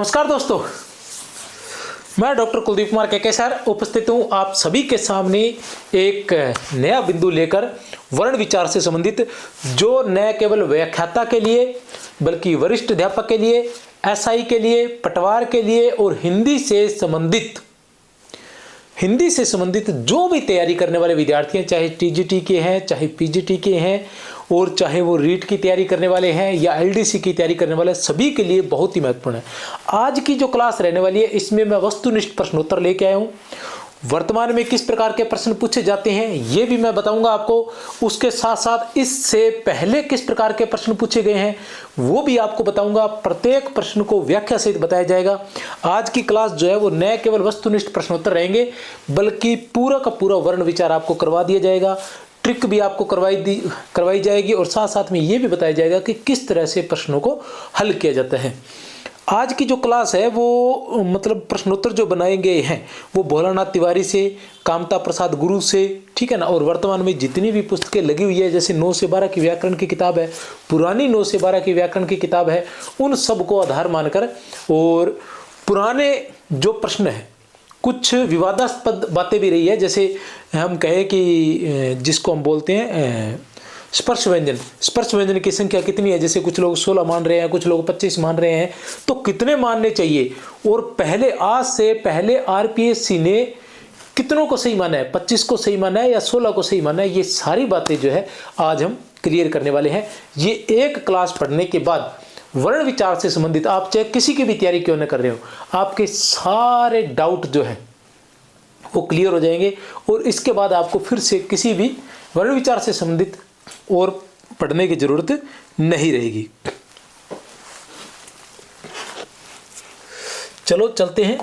नमस्कार दोस्तों, मैं डॉक्टर कुलदीप कुमार के सर उपस्थित हूँ आप सभी के सामने एक नया बिंदु लेकर वर्ण विचार से संबंधित, जो न केवल व्याख्याता के लिए बल्कि वरिष्ठ अध्यापक के लिए, एसआई के लिए, पटवार के लिए और हिंदी से संबंधित जो भी तैयारी करने वाले विद्यार्थी हैं, चाहे टीजीटी के हैं, चाहे पीजीटी के हैं और चाहे वो रीट की तैयारी करने वाले हैं या एलडीसी की तैयारी करने वाले, सभी के लिए बहुत ही महत्वपूर्ण है। आज की जो क्लास रहने वाली है इसमें मैं वस्तुनिष्ठ प्रश्नोत्तर लेके आया हूँ। वर्तमान में किस प्रकार के प्रश्न पूछे जाते हैं ये भी मैं बताऊंगा आपको। उसके साथ साथ इससे पहले किस प्रकार के प्रश्न पूछे गए हैं वो भी आपको बताऊंगा। प्रत्येक प्रश्न को व्याख्या सहित बताया जाएगा। आज की क्लास जो है वो न केवल वस्तुनिष्ठ प्रश्नोत्तर रहेंगे बल्कि पूरा का पूरा वर्ण विचार आपको करवा दिया जाएगा। ट्रिक भी आपको करवाई जाएगी और साथ साथ में ये भी बताया जाएगा कि किस तरह से प्रश्नों को हल किया जाता है। आज की जो क्लास है वो मतलब प्रश्नोत्तर जो बनाए गए हैं वो भोलानाथ तिवारी से, कामता प्रसाद गुरु से, ठीक है ना। और वर्तमान में जितनी भी पुस्तकें लगी हुई है, जैसे 9 से 12 की व्याकरण की किताब है, पुरानी 9 से 12 की व्याकरण की किताब है, उन सब को आधार मानकर और पुराने जो प्रश्न है, कुछ विवादास्पद बातें भी रही है। जैसे हम कहें कि जिसको हम बोलते हैं स्पर्श व्यंजन की संख्या कितनी है, जैसे कुछ लोग 16 मान रहे हैं, कुछ लोग 25 मान रहे हैं, तो कितने मानने चाहिए। और पहले आज से पहले आरपीएससी ने कितनों को सही माना है, 25 को सही माना है या 16 को सही माना है, ये सारी बातें जो है आज हम क्लियर करने वाले हैं। ये एक क्लास पढ़ने के बाद वर्ण विचार से संबंधित आप चाहे किसी की भी तैयारी क्यों न कर रहे हो, आपके सारे डाउट जो है वो क्लियर हो जाएंगे और इसके बाद आपको फिर से किसी भी वर्ण विचार से संबंधित और पढ़ने की जरूरत नहीं रहेगी। चलो चलते हैं।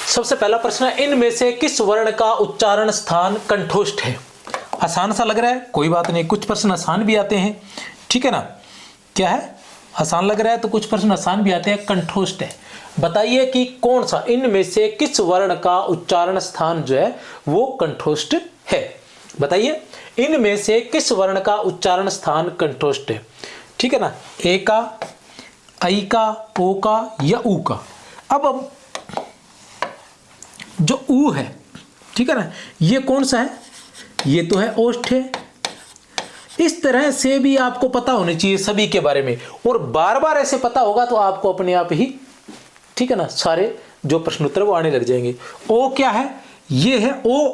सबसे पहला प्रश्न है, इनमें से किस वर्ण का उच्चारण स्थान कंठोष्ठ है। आसान सा लग रहा है, कोई बात नहीं, कुछ प्रश्न आसान भी आते हैं, ठीक है ना। क्या है, आसान लग रहा है तो कुछ प्रश्न आसान भी आते हैं। कंठोष्ठ है, बताइए कि कौन सा, इनमें से किस वर्ण का उच्चारण स्थान जो है वो कंठोष्ठ है। बताइए इनमें से किस वर्ण का उच्चारण स्थान कंठोष्ठ है, ठीक है ना। ए का, आई का, ओ का या ऊ का। अब जो ऊ है, ठीक है ना, ये कौन सा है, ये तो है ओष्ठ है। इस तरह से भी आपको पता होना चाहिए सभी के बारे में, और बार बार ऐसे पता होगा तो आपको अपने आप ही, ठीक है ना, सारे जो प्रश्नोत्तर वो आने लग जाएंगे। ओ क्या है, ये है। ओ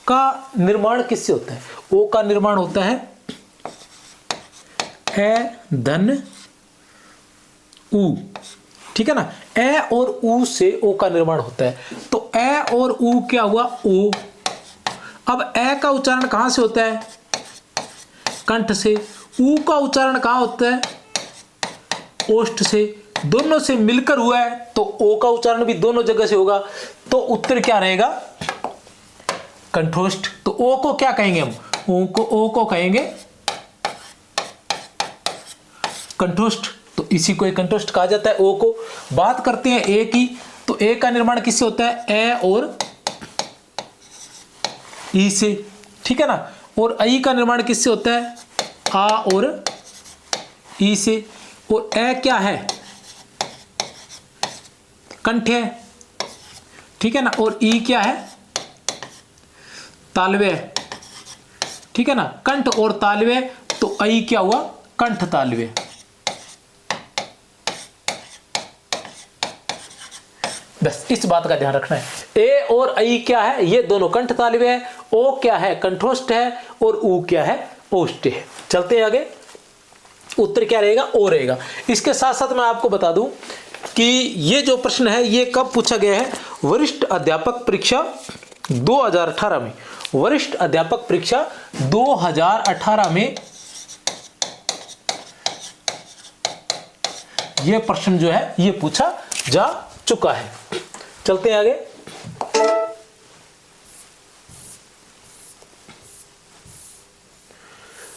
का निर्माण किससे होता है, ओ का निर्माण होता है ए धन ऊ, ठीक है ना। ए और ऊ से ओ का निर्माण होता है, तो ए और ऊ क्या हुआ, ओ। अब ए का उच्चारण कहां से होता है, कंठ से। ऊ का उच्चारण कहां होता है, ओष्ठ से। दोनों से मिलकर हुआ है तो ओ का उच्चारण भी दोनों जगह से होगा, तो उत्तर क्या रहेगा, कंठोष्ठ। तो ओ को क्या कहेंगे हम, ओ को कहेंगे कंठोष्ठ, तो इसी को एक कंठोष्ठ कहा जाता है। ओ को बात करते हैं ए की, तो ए का निर्माण किससे होता है, ए और ई से, ठीक है ना। और आई का निर्माण किससे होता है, आ और ई से। और ए क्या है, कंठ है, ठीक है ना। और ई क्या है, तालव्य है, ठीक है ना। कंठ और तालव्य, तो आई क्या हुआ, कंठ तालव्य। बस इस बात का ध्यान रखना है। ए और आई क्या है, ये दोनों कंठ तालव्य है। ओ क्या है, कंठोष्ठ है। और ऊ क्या है, ओष्ठ है। चलते हैं आगे, उत्तर क्या रहेगा, ओ रहेगा। इसके साथ साथ मैं आपको बता दूं कि ये जो प्रश्न है ये कब पूछा गया है, वरिष्ठ अध्यापक परीक्षा 2018 में। वरिष्ठ अध्यापक परीक्षा 2018 में ये प्रश्न जो है ये पूछा जा चुका है। चलते हैं आगे।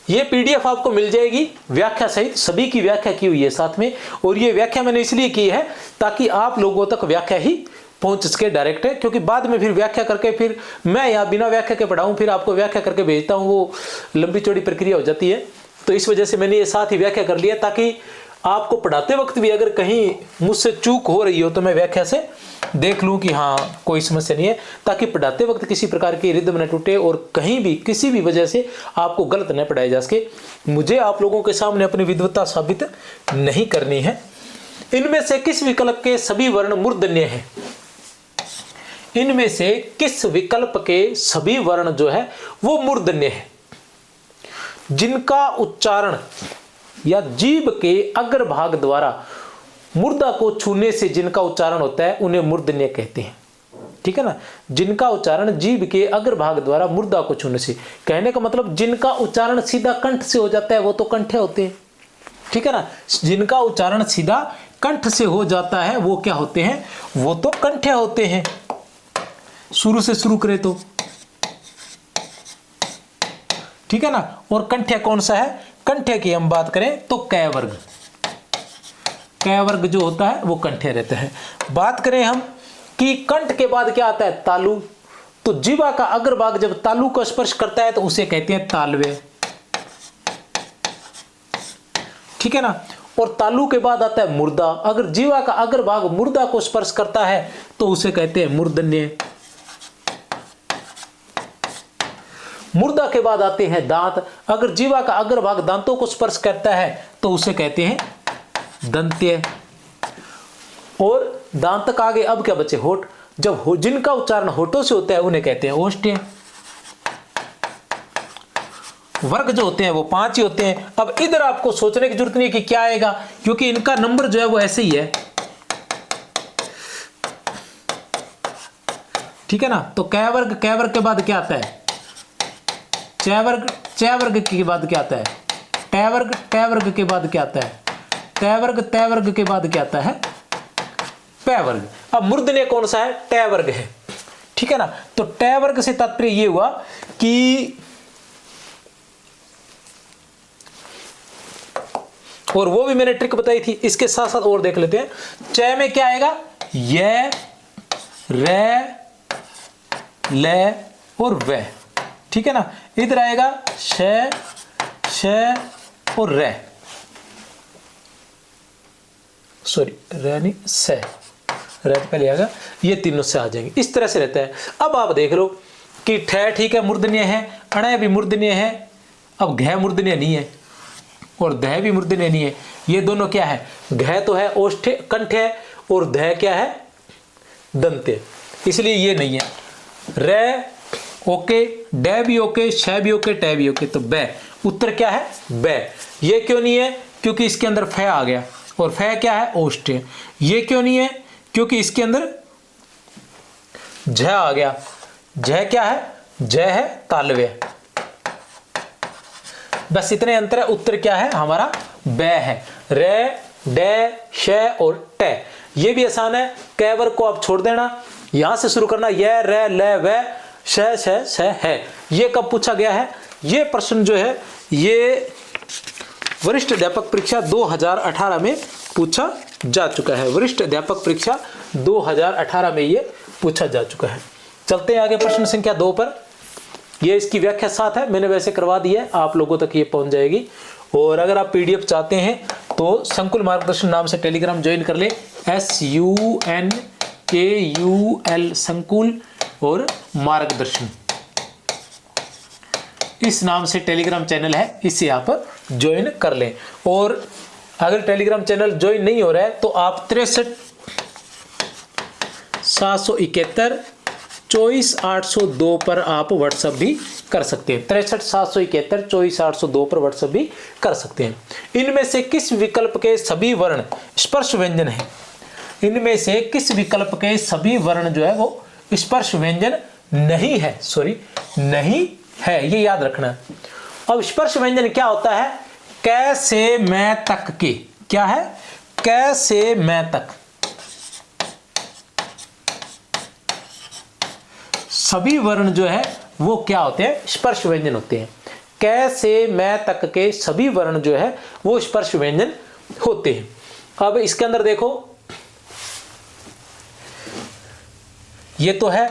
ये पीडीएफ आपको मिल जाएगी व्याख्या सहित, सभी की व्याख्या की हुई है साथ में। और ये व्याख्या मैंने इसलिए की है ताकि आप लोगों तक व्याख्या ही पहुंच सके डायरेक्ट है, क्योंकि बाद में फिर व्याख्या करके फिर मैं यहाँ बिना व्याख्या के पढ़ाऊँ, फिर आपको व्याख्या करके भेजता हूँ, वो लंबी चौड़ी प्रक्रिया हो जाती है। तो इस वजह से मैंने ये साथ ही व्याख्या कर लिया, ताकि आपको पढ़ाते वक्त भी अगर कहीं मुझसे चूक हो रही हो तो मैं व्याख्या से देख लूँ कि हाँ कोई समस्या नहीं है, ताकि पढ़ाते वक्त किसी प्रकार की रिदम न टूटे और कहीं भी किसी भी वजह से आपको गलत न पढ़ाया जा सके। मुझे आप लोगों के सामने अपनी विद्वत्ता साबित नहीं करनी है। इनमें से किस विकल्प के सभी वर्ण मूर्धन्य हैं? इनमें से किस विकल्प के सभी वर्ण जो है वो मूर्धन्य है? जिनका उच्चारण या जीभ के अग्रभाग द्वारा मूर्धा को छूने से जिनका उच्चारण होता है उन्हें मूर्धन्य कहते हैं। ठीक है ना, जिनका उच्चारण जीभ के अग्रभाग द्वारा मूर्धा को छूने से, कहने का मतलब जिनका उच्चारण सीधा कंठ से हो जाता है वो तो कंठे होते हैं। ठीक है ना, जिनका उच्चारण सीधा कंठ से हो जाता है वो क्या होते हैं? वो तो कंठे होते हैं। शुरू से शुरू करें तो, ठीक है ना। और कंठ्य कौन सा है? कंठ्य की हम बात करें तो कै वर्ग, कै वर्ग जो होता है वो कंठ्य रहता है। बात करें हम कि कंठ के बाद क्या आता है? तालु। तो जीवा का अग्रभाग जब तालु को स्पर्श करता है तो उसे कहते हैं तालव्य। ठीक है ना। और तालु के बाद आता है मूर्धा। अगर जीवा का अग्रभाग मूर्धा को स्पर्श करता है तो उसे कहते हैं मूर्धन्य। मूर्धा के बाद आते हैं दांत। अगर जीवा का अग्रभाग दांतों को स्पर्श करता है तो उसे कहते हैं दंत्य। और दांत का आगे अब क्या बचे? होठ। जब जिनका उच्चारण होठों से होता है उन्हें कहते हैं ओष्ठ्य। वर्ग जो होते हैं वो 5 ही होते हैं। अब इधर आपको सोचने की जरूरत नहीं है कि क्या आएगा, क्योंकि इनका नंबर जो है वो ऐसे ही है। ठीक है ना। तो कै वर्ग के बाद क्या आता है? च वर्ग के बाद क्या आता है? टै वर्ग के बाद क्या आता है? तै वर्ग के बाद क्या आता है? पै वर्ग। अब मूर्धन्य कौन सा है? टै वर्ग है। ठीक है ना। तो टै वर्ग से तात्पर्य ये हुआ कि, और वो भी मैंने ट्रिक बताई थी, इसके साथ साथ और देख लेते हैं। च में क्या आएगा? य, रे, ले और वे। ठीक है ना। इधर आएगा श, और रे, सॉरी रे नहीं, से, रे तो पहले आएगा, ये तीनों से आ जाएंगे। इस तरह से रहता है। अब आप देख लो कि ठे ठीक है मूर्धन्य है, अणय भी मूर्धन्य है। अब घ मूर्धन्य नहीं है और दह भी मूर्धन्य नहीं है। ये दोनों क्या है? घ तो है ओष्ठ्य कंठ है और दह क्या है? दंत्य। इसलिए ये नहीं है। रे ओके, डे भी ओके, श भी ओके, टै भी ओके। तो बै, उत्तर क्या है? बै। ये क्यों नहीं है? क्योंकि इसके अंदर फै आ गया, और फै क्या है? ओष्ठ्य। ये क्यों नहीं है? क्योंकि इसके अंदर झ आ गया। झ क्या है? झ है तालव्य। बस इतने अंतर है। उत्तर क्या है हमारा? बै है। रे, डे, श और टै। ये भी आसान है। कै वर्ग को आप छोड़ देना, यहां से शुरू करना। ये, रे, ले, वे, श है। ये कब पूछा गया है? ये प्रश्न जो है ये वरिष्ठ अध्यापक परीक्षा 2018 में पूछा जा चुका है। वरिष्ठ अध्यापक परीक्षा 2018 में ये पूछा जा चुका है। चलते हैं आगे प्रश्न संख्या 2 पर। ये इसकी व्याख्या साथ है, मैंने वैसे करवा दी है, आप लोगों तक ये पहुंच जाएगी। और अगर आप पीडीएफ चाहते हैं तो संकुल मार्गदर्शन नाम से टेलीग्राम ज्वाइन कर ले। SUNKUL संकुल और मार्गदर्शन, इस नाम से टेलीग्राम चैनल है, इसे आप ज्वाइन कर लें। और अगर टेलीग्राम चैनल ज्वाइन नहीं हो रहा है तो आप 63 771 24 802 पर आप व्हाट्सएप भी कर सकते हैं। 63 771 24 802 पर व्हाट्सएप भी कर सकते हैं। इनमें से किस विकल्प के सभी वर्ण स्पर्श व्यंजन है? इनमें से किस विकल्प के सभी वर्ण जो है वो स्पर्श व्यंजन नहीं है? सॉरी, नहीं है, ये याद रखना। अब स्पर्श व्यंजन क्या होता है? कै से मैं तक के, क्या है? कै से मैं तक सभी वर्ण जो है वो क्या होते हैं? स्पर्श व्यंजन होते हैं। कै से मैं तक के सभी वर्ण जो है वो स्पर्श व्यंजन होते हैं। अब इसके अंदर देखो, ये तो है,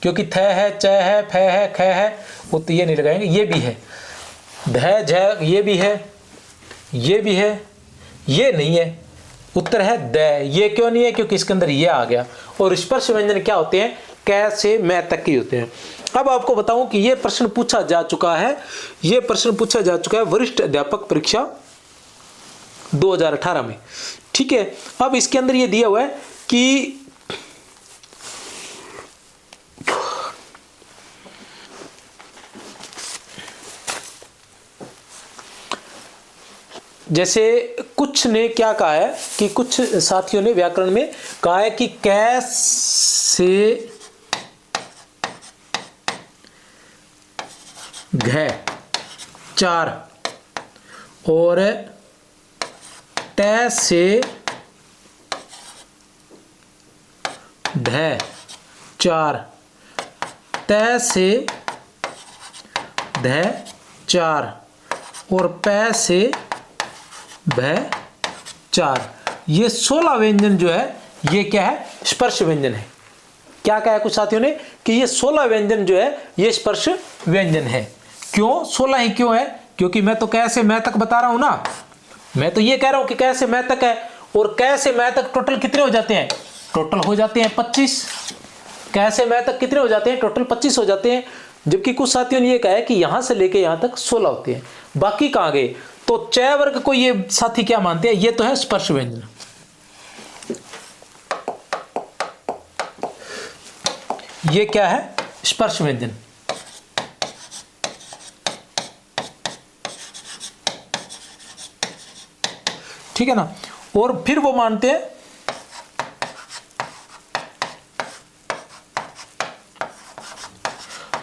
क्योंकि थ है, च है, फ है, ख है, वो तो ये नहीं लगाएंगे। ये भी है, ध झ, ये भी है, ये भी है, ये नहीं है। उत्तर है द। ये क्यों नहीं है? क्योंकि इसके अंदर ये आ गया। और स्पर्श व्यंजन क्या होते हैं? कै से मैं तक के होते हैं। अब आपको बताऊं कि ये प्रश्न पूछा जा चुका है, ये प्रश्न पूछा जा चुका है वरिष्ठ अध्यापक परीक्षा 2018 में। ठीक है, अब इसके अंदर ये दिया हुआ है कि जैसे कुछ ने क्या कहा है कि कुछ साथियों ने व्याकरण में कहा है कि कैसे घ 4 और ट से ढ 4, त से ध 4 और प से भ 4, ये 16 व्यंजन जो है ये क्या है? स्पर्श व्यंजन है। क्या कहा है कुछ साथियों ने कि ये 16 व्यंजन जो है ये स्पर्श व्यंजन है। क्यों 16 ही क्यों है? क्योंकि मैं तो कै से मैं तक बता रहा हूं ना, मैं तो ये कह रहा हूं कि कै से मैं तक है, और कै से मैं तक टोटल कितने हो जाते हैं? टोटल हो जाते हैं 25। कै से मैं तक कितने हो जाते हैं? टोटल 25 हो जाते हैं। जबकि कुछ साथियों ने ये कहा है कि यहां से लेके यहां तक 16 होते हैं, बाकी कहां गए? तो च वर्ग को ये साथी क्या मानते हैं? ये तो है स्पर्श व्यंजन। ये क्या है? स्पर्श व्यंजन। ठीक है ना। और फिर वो मानते हैं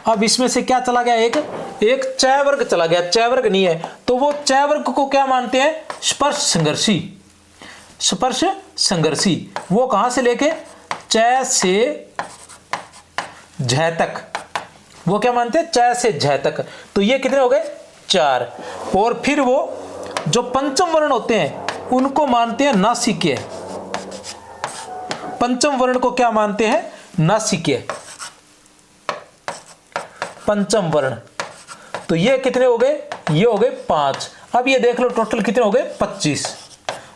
अब इसमें से क्या चला गया? एक च वर्ग चला गया, च वर्ग नहीं है, तो वो च वर्ग को क्या मानते हैं? स्पर्श संघर्षी। स्पर्श संघर्षी वो कहां से लेके च से झ तक, वो क्या मानते हैं? च से झ तक। तो ये कितने हो गए? 4। और फिर वो जो पंचम वर्ण होते हैं उनको मानते हैं नासिक्य। पंचम वर्ण को क्या मानते हैं? नासिक्य, पंचम वर्ण। तो ये कितने हो गए? ये हो गए 5। अब ये देख लो टोटल कितने हो गए? 25।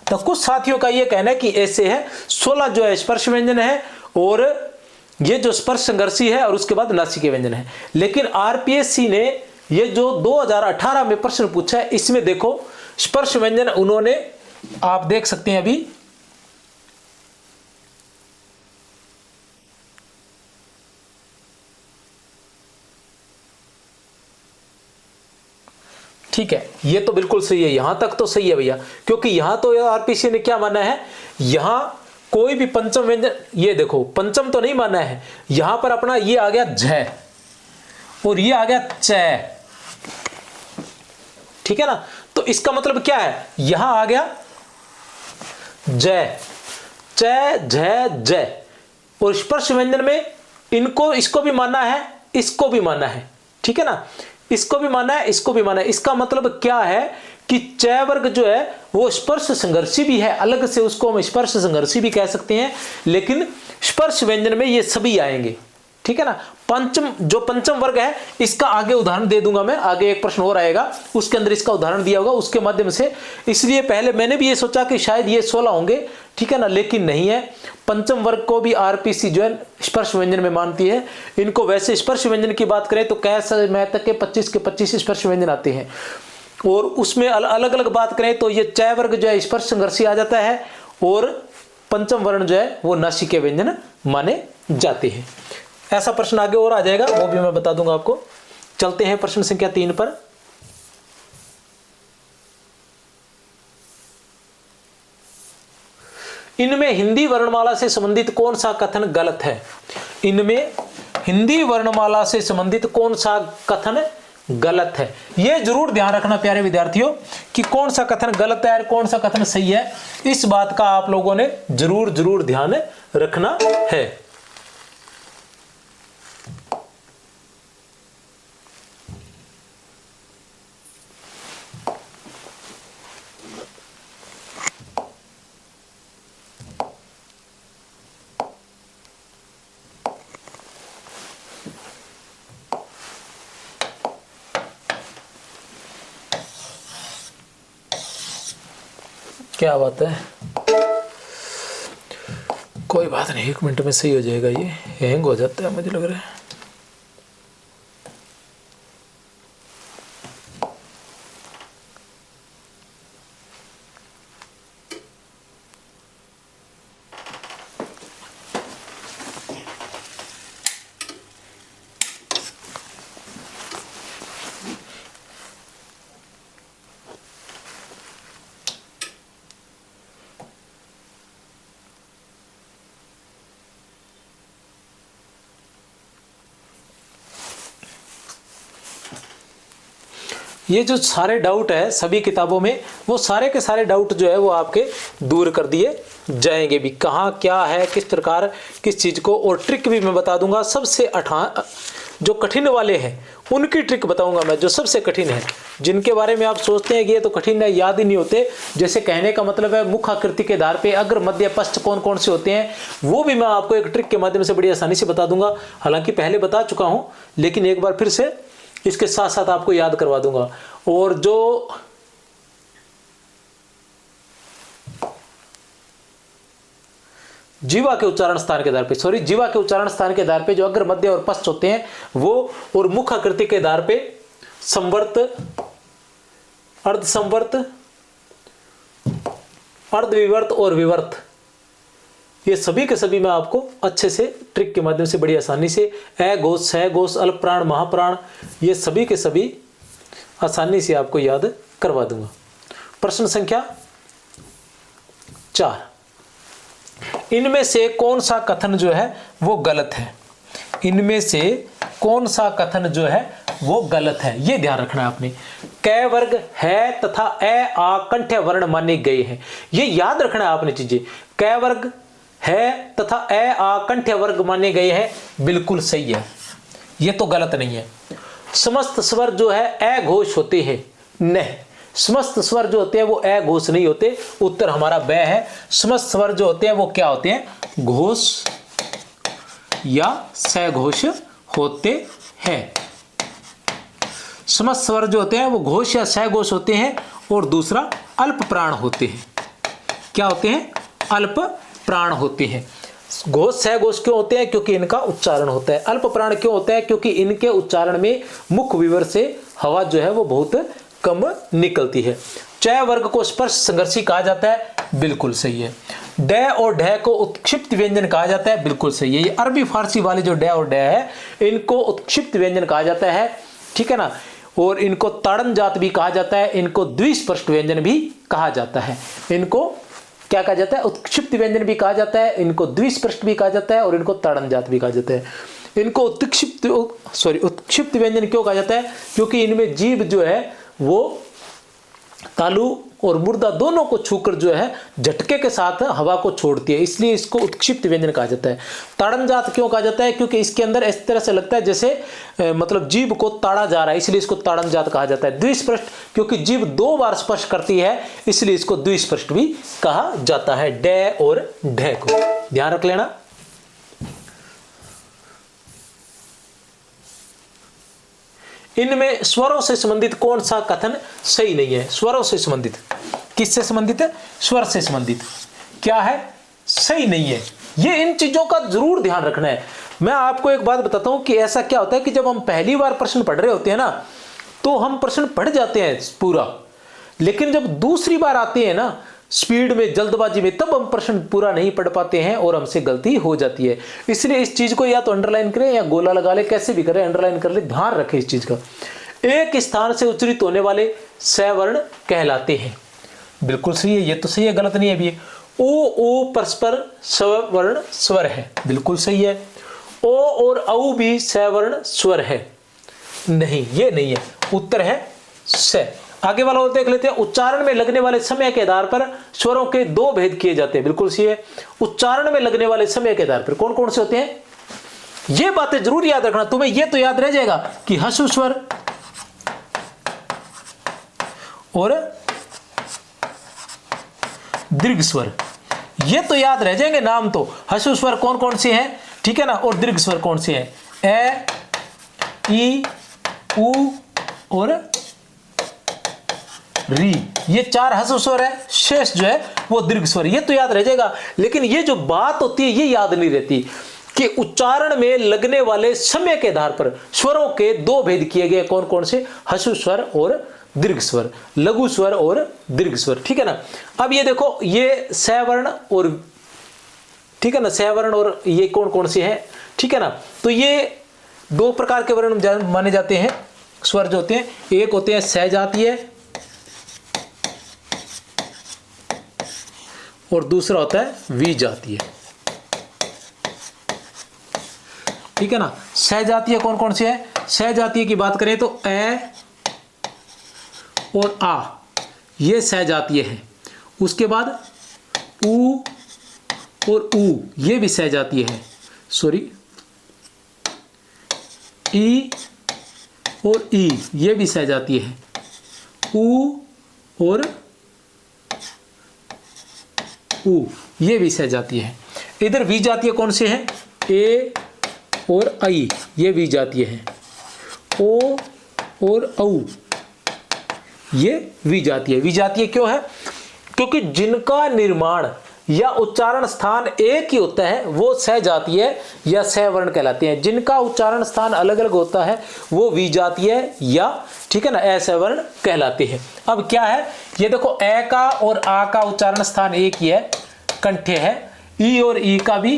तो कुछ साथियों का ये कहना है कि ऐसे है 16 जो है स्पर्श व्यंजन है, और ये जो स्पर्श संघर्षी है, और उसके बाद नासिक्य व्यंजन है। लेकिन आरपीएससी ने ये जो 2018 में प्रश्न पूछा है इसमें देखो स्पर्श व्यंजन उन्होंने, आप देख सकते हैं अभी, ठीक है, ये तो बिल्कुल सही है, यहां तक तो सही है भैया। क्योंकि यहां तो आरपीसी ने क्या माना है? यहां कोई भी पंचम व्यंजन, ये देखो पंचम तो नहीं माना है, यहां पर अपना ये आ गया झ और ये आ गया च। ठीक है ना। तो इसका मतलब क्या है? यहां आ गया ज, च झ ज, और स्पर्श व्यंजन में इनको, इसको भी माना है, इसको भी माना है। ठीक है ना, इसको भी माना है, इसको भी माना है। इसका मतलब क्या है कि च वर्ग जो है वो स्पर्श संघर्षी भी है, अलग से उसको हम स्पर्श संघर्षी भी कह सकते हैं, लेकिन स्पर्श व्यंजन में ये सभी आएंगे। ठीक है ना। पंचम, जो पंचम वर्ग है इसका आगे उदाहरण दे दूंगा मैं, आगे एक प्रश्न और आएगा उसके अंदर इसका उदाहरण दिया होगा उसके माध्यम से। इसलिए पहले मैंने भी ये सोचा कि शायद ये 16 होंगे, ठीक है ना, लेकिन नहीं है। पंचम वर्ग को भी आरपीसी जो है स्पर्श व्यंजन में मानती है। इनको वैसे स्पर्श व्यंजन की बात करें तो कैसे मैं तक के 25 स्पर्श व्यंजन आते हैं, और उसमें अलग अलग बात करें तो ये च वर्ग जो है स्पर्श संघर्षी आ जाता है, और पंचम वर्ण जो है वो नासिक्य व्यंजन माने जाते हैं। ऐसा प्रश्न आगे और आ जाएगा, वो भी मैं बता दूंगा आपको। चलते हैं प्रश्न संख्या 3 पर। इनमें हिंदी वर्णमाला से संबंधित कौन सा कथन गलत है? इनमें हिंदी वर्णमाला से संबंधित कौन सा कथन गलत है? यह जरूर ध्यान रखना प्यारे विद्यार्थियों कि कौन सा कथन गलत है और कौन सा कथन सही है। इस बात का आप लोगों ने जरूर ध्यान रखना है। क्या बात है, कोई बात नहीं, 1 मिनट में सही हो जाएगा। ये हैंग हो जाता है मुझे लग रहा है। ये जो सारे डाउट है सभी किताबों में, वो सारे के सारे डाउट जो है वो आपके दूर कर दिए जाएंगे भी, कहाँ क्या है, किस प्रकार किस चीज़ को, और ट्रिक भी मैं बता दूंगा। सबसे जो कठिन वाले हैं उनकी ट्रिक बताऊंगा मैं, जो सबसे कठिन है, जिनके बारे में आप सोचते हैं कि ये तो कठिन है, याद ही नहीं होते। जैसे कहने का मतलब है मुख आकृति के आधार पे अग्र मध्य पश्च कौन कौन से होते हैं, वो भी मैं आपको एक ट्रिक के माध्यम से बड़ी आसानी से बता दूंगा। हालांकि पहले बता चुका हूं, लेकिन एक बार फिर से इसके साथ साथ आपको याद करवा दूंगा। और जो जीवा के उच्चारण स्थान के आधार पे, जीवा के उच्चारण स्थान के आधार पे जो अग्र मध्य और पश्च होते हैं वो, और मुख आकृति के आधार पे संवर्त, अर्ध संवर्त, अर्ध विवर्त और विवर्त, ये सभी के सभी मैं आपको अच्छे से ट्रिक के माध्यम से बड़ी आसानी से घोष, सह घोष, अल्प प्राण, महाप्राण, ये सभी के सभी आसानी से आपको याद करवा दूंगा। प्रश्न संख्या 4, इनमें से कौन सा कथन जो है वो गलत है? इनमें से कौन सा कथन जो है वो गलत है, ये ध्यान रखना है आपने। कै वर्ग है तथा आ कंठ्य वर्ण माने गए हैं, ये याद रखना है आपने चीजें। कै वर्ग है तथा आ कंठ्य वर्ग माने गए हैं, बिल्कुल सही है, ये तो गलत नहीं है। समस्त स्वर जो है घोष होते हैं, नहीं, समस्त स्वर जो होते हैं वो घोष नहीं होते, उत्तर हमारा ब है। समस्त स्वर जो होते हैं वो क्या होते हैं? घोष या सघोष होते हैं। समस्त स्वर जो होते हैं वो घोष या सघोष होते हैं, और दूसरा अल्प प्राण होते हैं। क्या होते हैं? अल्प प्राण होते हैं। घोष सघोष क्यों होते हैं? क्योंकि इनका उच्चारण होता है। अल्प प्राण क्यों होता है? क्योंकि इनके उच्चारण में मुख विवर से हवा जो है वो बहुत कम निकलती है। च वर्ग को स्पर्श संघर्षी कहा जाता है, बिल्कुल सही है। ड और ढ को उत्क्षिप्त व्यंजन कहा जाता है, बिल्कुल सही है। ये अरबी फारसी वाले जो ड और ढ है इनको उत्क्षिप्त व्यंजन कहा जाता है, ठीक है ना। और इनको ताड़न जात भी कहा जाता है, इनको द्विस्पष्ट व्यंजन भी कहा जाता है। इनको क्या कहा जाता है? उत्क्षिप्त व्यंजन भी कहा जाता है, इनको द्विस्पष्ट भी कहा जाता है, और इनको ताड़न जात भी कहा जाता है। इनको उत्क्षिप्त व्यंजन क्यों कहा जाता है? क्योंकि इनमें जीभ जो है वो तालु और मुर्दा दोनों को छूकर जो है झटके के साथ हवा को छोड़ती है, इसलिए इसको उत्क्षिप्त व्यंजन कहा जाता है। ताड़न जात क्यों कहा जाता है? क्योंकि इसके अंदर इस तरह से लगता है जैसे मतलब जीभ को ताड़ा जा रहा है, इसलिए इसको ताड़न जात कहा जाता है। द्विस्पष्ट क्योंकि जीभ 2 बार स्पर्श करती है, इसलिए इसको द्विस्पष्ट भी कहा जाता है। ड और ढ को ध्यान रख लेना। इनमें स्वरों से संबंधित कौन सा कथन सही नहीं है? स्वरों से संबंधित, किससे संबंधित है? स्वर से संबंधित क्या है? सही नहीं है। ये इन चीजों का जरूर ध्यान रखना है। मैं आपको एक बात बताता हूं कि ऐसा क्या होता है कि जब हम पहली बार प्रश्न पढ़ रहे होते हैं ना, तो हम प्रश्न पढ़ जाते हैं पूरा, लेकिन जब दूसरी बार आते हैं ना स्पीड में, जल्दबाजी में, तब हम प्रश्न पूरा नहीं पढ़ पाते हैं और हमसे गलती हो जाती है। इसलिए इस चीज को या तो अंडरलाइन करें या गोला लगा ले, कैसे भी करें, अंडरलाइन कर ले, ध्यान रखें इस चीज का। एक स्थान से उच्चरित होने वाले सवर्ण कहलाते हैं, बिल्कुल सही है, ये तो सही है, गलत नहीं है अभी। ओ परस्पर सवर्ण स्वर है, बिल्कुल सही है। ओ और औ भी सवर्ण स्वर है, नहीं, ये नहीं है, उत्तर है स। आगे वाला और देख लेते हैं। उच्चारण में लगने वाले समय के आधार पर स्वरों के 2 भेद किए जाते हैं, बिल्कुल सही है। उच्चारण में लगने वाले समय के आधार पर कौन कौन से होते हैं? ये बातें जरूर याद रखना, तुम्हें ये तो याद रह जाएगा कि ह्रस्व स्वर और दीर्घ स्वर, ये तो याद रह जाएंगे नाम तो। ह्रस्व स्वर कौन कौन से हैं, ठीक है ना, और दीर्घ स्वर कौन से हैं? ए, ई, उ और री, ये 4 ह्रस्व स्वर है, शेष जो है वो दीर्घ स्वर। ये तो याद रह जाएगा, लेकिन ये जो बात होती है ये याद नहीं रहती कि उच्चारण में लगने वाले समय के आधार पर स्वरों के 2 भेद किए गए, कौन कौन से, ह्रस्व स्वर और दीर्घ स्वर, लघु स्वर और दीर्घ स्वर, ठीक है ना। अब ये देखो, ये सवर्ण और, ठीक है ना, सवर्ण और ये कौन कौन से हैं, ठीक है ना। तो ये 2 प्रकार के वर्ण माने जाते हैं, स्वर जो होते हैं, एक होते हैं सहजातीय और दूसरा होता है विजातीय, ठीक है ना। सहजातीय कौन कौन से हैं, सहजातीय की बात करें तो ए और आ, ये सहजातीय है। उसके बाद ऊ और ऊ, ये भी सहजातीय है, सॉरी, ई और ई, ये भी सहजातीय है। ऊ और ऊ, ये भी सहजातीय है। इधर विजातीय कौन से हैं, ए और आई, ये विजातीय है। ओ और औ, ये विजातीय। विजातीय क्यों है, क्योंकि जिनका निर्माण या उच्चारण स्थान एक ही होता है वो सहजातीय या सहवर्ण कहलाते हैं। जिनका उच्चारण स्थान अलग अलग होता है वो विजातीय या, ठीक है ना, असहवर्ण कहलाते हैं। अब क्या है, ये देखो, ए का और आ का उच्चारण स्थान एक ही है, कंठ्य है। ई और ई का भी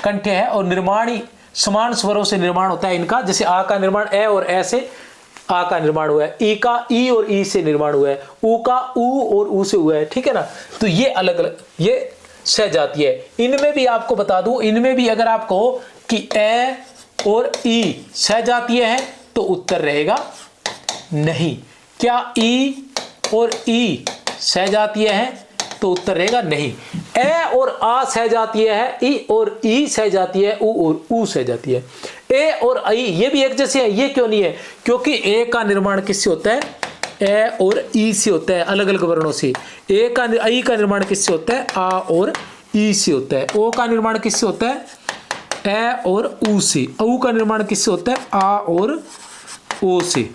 कंठ्य है और निर्माणी समान स्वरों से निर्माण होता है इनका। जैसे आ का निर्माण ए और ए से आ का निर्माण हुआ है, ई का ई और ई से निर्माण हुआ है, ऊ का ऊ और ऊ से हुआ है, ठीक है ना। तो ये अलग अलग, ये सहजातीय है। इनमें भी आपको बता दूं, इनमें भी अगर आप कहो कि ए और ई सहजातीय है तो उत्तर रहेगा नहीं। क्या ई और ई सहजातीय है तो उत्तर रहेगा नहीं। ए और आ सहजातीय है, ई और ई सहजातीय है, ऊ और ऊ सहजातीय है। ए और आई ये भी एक जैसे है, ये क्यों नहीं है, क्योंकि ए का निर्माण किससे होता है, ए और ई से होता है, अलग अलग वर्णों से। आई का निर्माण किससे होता है, आ और ई से होता है। ओ का निर्माण किससे होता है, ए और ऊ से। औ का निर्माण किससे होता है, आ और ओ से।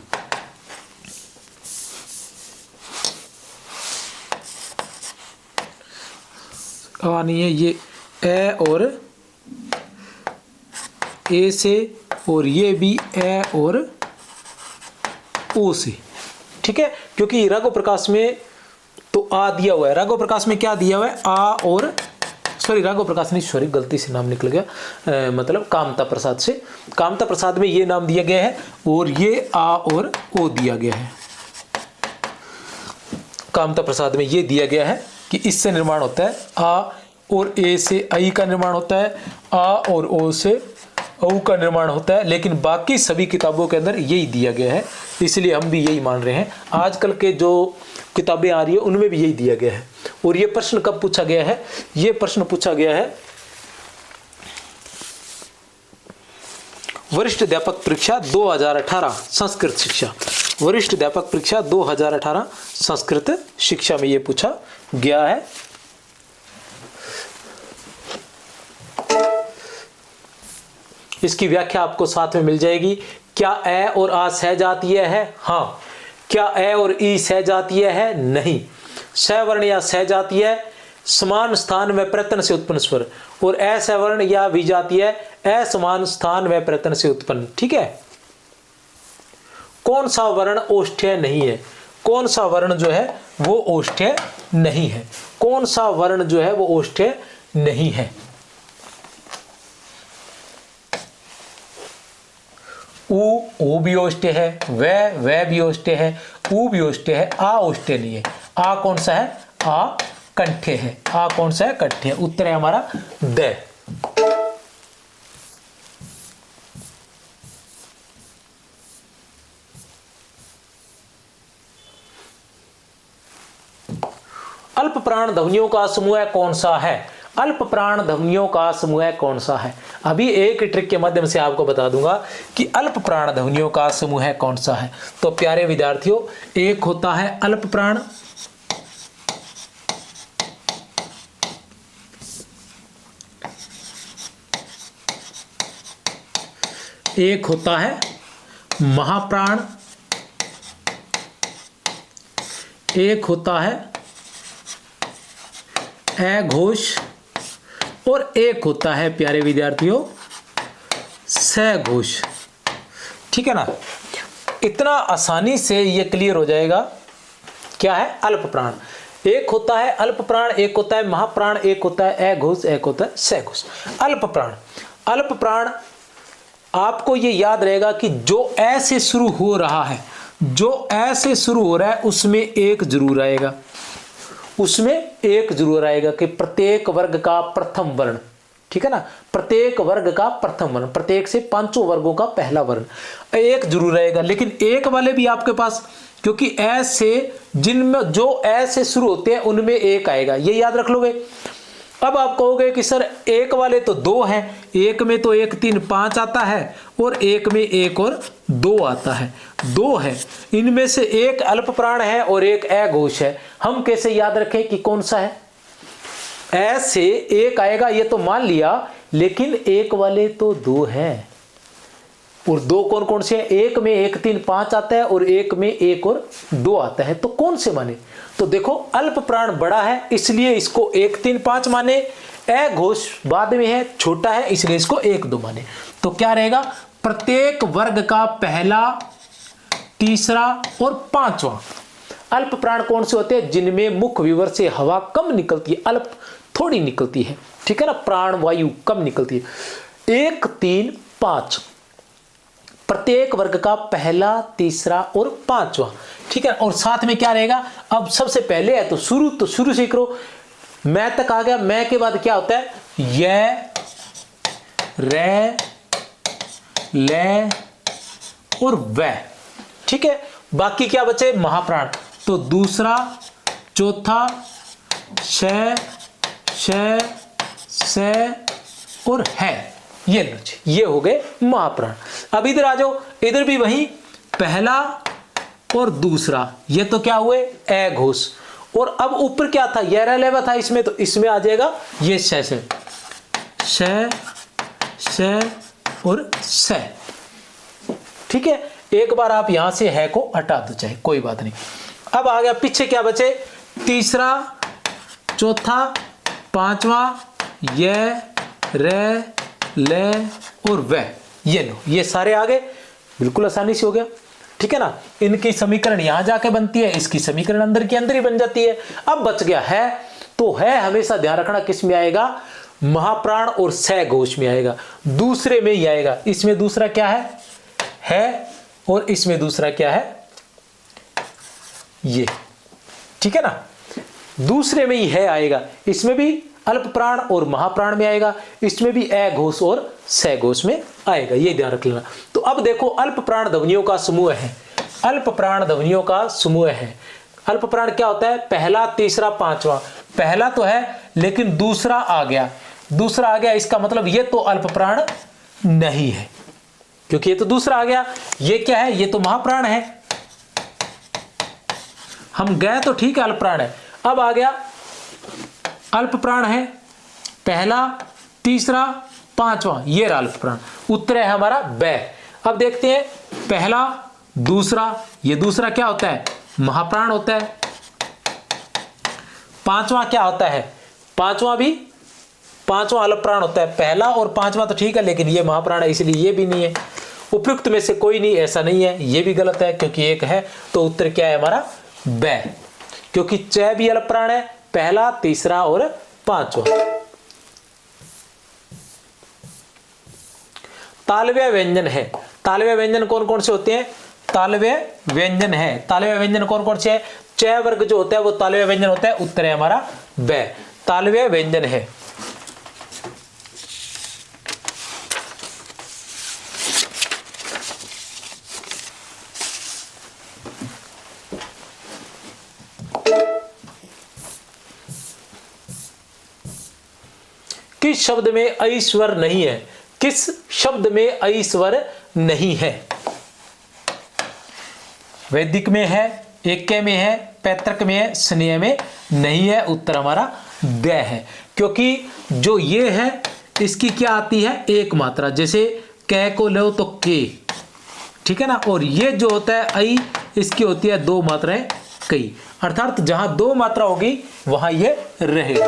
आ नहीं है, ये ए और ए से, और ये भी ए और ओ से, ठीक है। क्योंकि राघव प्रकाश में तो आ दिया हुआ है, राघव प्रकाश में क्या दिया हुआ है, आ और, सॉरी राघव प्रकाश नहीं, सॉरी गलती से नाम निकल गया, मतलब कामता प्रसाद से, कामता प्रसाद में ये नाम दिया गया है और ये आ और ओ दिया गया है। कामता प्रसाद में ये दिया गया है कि इससे निर्माण होता है, आ और ए से आई का निर्माण होता है, आ और ओ से औ का निर्माण होता है। लेकिन बाकी सभी किताबों के अंदर यही दिया गया है, इसलिए हम भी यही मान रहे हैं। आजकल के जो किताबें आ रही है उनमें भी यही दिया गया है। और ये प्रश्न कब पूछा गया है, ये प्रश्न पूछा गया है वरिष्ठ अध्यापक परीक्षा 2018 संस्कृत शिक्षा, वरिष्ठ अध्यापक परीक्षा 2018 संस्कृत शिक्षा में ये पूछा गया है। इसकी व्याख्या आपको साथ में मिल जाएगी। क्या ए और आ सहजातीय है, हाँ। क्या ए और ई सहजातीय है, नहीं। सवर्ण या सहजातीय समान स्थान में प्रत्यय से उत्पन्न स्वर, और असवर्ण या विजातीय असमान स्थान में प्रत्यय से उत्पन्न, ठीक है। कौन सा वर्ण ओष्ठ्य नहीं है, कौन सा वर्ण जो है वो ओष्ठ्य नहीं है, कौन सा वर्ण जो है वो ओष्ठ्य नहीं है। ऊ भी ओष्ठ्य है, वह भी ओष्ठ्य है, ऊ भी ओष्ठ्य है, आ ओष्ठ्य नहीं है। आ कौन सा है, आ कंठ्य है। आ कौन सा है, कंठ्य। उत्तर है हमारा द। अल्प प्राण ध्वनियों का समूह कौन सा है, अल्प प्राण ध्वनियों का समूह कौन सा है। अभी एक ट्रिक के माध्यम से आपको बता दूंगा कि अल्प प्राण ध्वनियों का समूह कौन सा है। तो प्यारे विद्यार्थियों, एक होता है अल्प प्राण, एक होता है महाप्राण, एक होता है ए घोष और एक होता है प्यारे विद्यार्थियों स घोष। ठीक है ना, इतना आसानी से ये क्लियर हो जाएगा। क्या है? अल्प प्राण। एक होता है अल्प प्राण, एक होता है महाप्राण, एक होता है ए घोष, एक होता है स घोष। अल्प प्राण, अल्प प्राण आपको ये याद रहेगा कि जो ए से शुरू हो रहा है, जो ए से शुरू हो रहा है उसमें एक जरूर आएगा, उसमें एक जरूर आएगा कि प्रत्येक वर्ग का प्रथम वर्ण। ठीक है ना, प्रत्येक वर्ग का प्रथम वर्ण, प्रत्येक से पांचों वर्गों का पहला वर्ण एक जरूर आएगा। लेकिन एक वाले भी आपके पास, क्योंकि ए से जिनमें जो ए से शुरू होते हैं उनमें एक आएगा, ये याद रख लोगे। अब आप कहोगे कि सर एक वाले तो दो हैं, एक में तो 1 3 5 आता है और एक में 1 और 2 आता है, 2 है, इनमें से एक अल्प प्राण है और एक ए घोष है। हम कैसे याद रखें कि कौन सा है? ए से एक आएगा ये तो मान लिया, लेकिन एक वाले तो 2 हैं और 2 कौन कौन से हैं? एक में 1 3 5 आता है और एक में 1 और 2 आता है, तो कौन से माने? तो देखो अल्प प्राण बड़ा है इसलिए इसको 1 3 5 माने, ए घोष बाद में है छोटा है इसलिए इसको 1 2 माने। तो क्या रहेगा? प्रत्येक वर्ग का पहला, तीसरा और पांचवा। अल्प प्राण कौन से होते हैं? जिनमें मुख विवर से हवा कम निकलती है, अल्प थोड़ी निकलती है। ठीक है ना, प्राण वायु कम निकलती है। 1 3 5 प्रत्येक वर्ग का पहला, तीसरा और पांचवा। ठीक है, और साथ में क्या रहेगा? अब सबसे पहले है तो शुरू से करो। मैं तक आ गया, मैं के बाद क्या होता है? ये, रे, ले और वै। ठीक है, बाकी क्या बचे? महाप्राण। तो दूसरा, चौथा, श, और है, ये लो जी, ये हो गए महाप्राण। अब इधर आ जाओ, इधर भी वही पहला और दूसरा, ये तो क्या हुए? ए घोष। और अब ऊपर क्या था? ये लेवा था इसमें, तो इसमें आ जाएगा ये श और स। ठीक है, एक बार आप यहां से है को हटा दो चाहे, कोई बात नहीं। अब आ गया पीछे क्या बचे? तीसरा, चौथा, पांचवा, ये, रे, ले और वह। ये लो, ये सारे आ गए, बिल्कुल आसानी से हो गया। ठीक है ना, इनकी समीकरण यहां जाके बनती है, इसकी समीकरण अंदर के अंदर ही बन जाती है। अब बच गया है, तो है हमेशा ध्यान रखना किस में आएगा? महाप्राण और स घोष में आएगा, दूसरे में ही आएगा। इसमें दूसरा क्या है और इसमें दूसरा क्या है? ये। ठीक है ना, दूसरे में ही है आएगा, इसमें भी अल्प प्राण और महाप्राण में आएगा, इसमें भी ए घोष और स घोष में आएगा, ये ध्यान रख लेना। तो अब देखो अल्प प्राण ध्वनियों का समूह है, अल्प प्राण ध्वनियों का समूह है। अल्प प्राण क्या होता है? पहला, तीसरा, पांचवा। पहला तो है लेकिन दूसरा आ गया, दूसरा आ गया, इसका मतलब ये तो अल्प प्राण नहीं है, क्योंकि ये तो दूसरा आ गया। ये क्या है? ये तो महाप्राण है। हम गए तो ठीक है, अल्प प्राण है। अब आ गया अल्प प्राण है, पहला, तीसरा, पांचवा, ये रहा अल्प प्राण। उत्तर है हमारा बै। अब देखते हैं पहला, दूसरा, ये दूसरा क्या होता है? महाप्राण होता है। पांचवा क्या होता है? पांचवा अल्प प्राण होता है। पहला और पांचवा तो ठीक है, लेकिन ये महाप्राण है इसलिए ये भी नहीं है। उपयुक्त में से कोई नहीं, ऐसा नहीं है, ये भी गलत है क्योंकि एक है। तो उत्तर क्या है हमारा? बै, क्योंकि च भी अल्प प्राण है, पहला, तीसरा और पांचवा। तालव्य व्यंजन है। तालव्य व्यंजन कौन कौन से होते हैं? तालव्य व्यंजन है। तालव्य व्यंजन कौन कौन से है? च वर्ग जो होता है वो तालव्य व्यंजन होता है। उत्तर है हमारा बै, तालव्य व्यंजन है। किस शब्द में ऐ स्वर नहीं है? किस शब्द में ऐ स्वर नहीं है? वैदिक में है, एक्य में है, पैतृक में है, स्नेह में नहीं है। उत्तर हमारा द है, क्योंकि जो ये है इसकी क्या आती है? एक मात्रा। जैसे क को लो तो के, ठीक है ना। और ये जो होता है ऐ, इसकी होती है 2 मात्राएं कई, अर्थात जहां दो मात्रा होगी वहां यह रहेगा।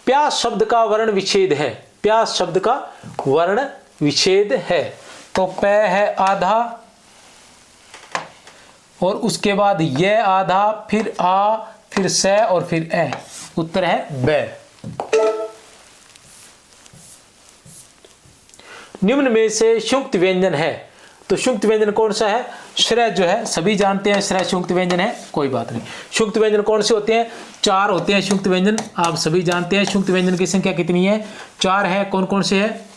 प्यास शब्द का वर्ण विच्छेद है, प्यास शब्द का वर्ण विच्छेद है, तो प है आधा और उसके बाद यह आधा, फिर आ, फिर स और फिर ए, उत्तर है ब। निम्न में से संयुक्त व्यंजन है, तो संयुक्त व्यंजन कौन सा है? श्रय जो है सभी जानते हैं, श्रय संयुक्त व्यंजन है, कोई बात नहीं। संयुक्त व्यंजन कौन से होते हैं? 4 होते हैं संयुक्त व्यंजन, आप सभी जानते हैं। संयुक्त व्यंजन की संख्या कितनी है? 4 है। कौन कौन से है?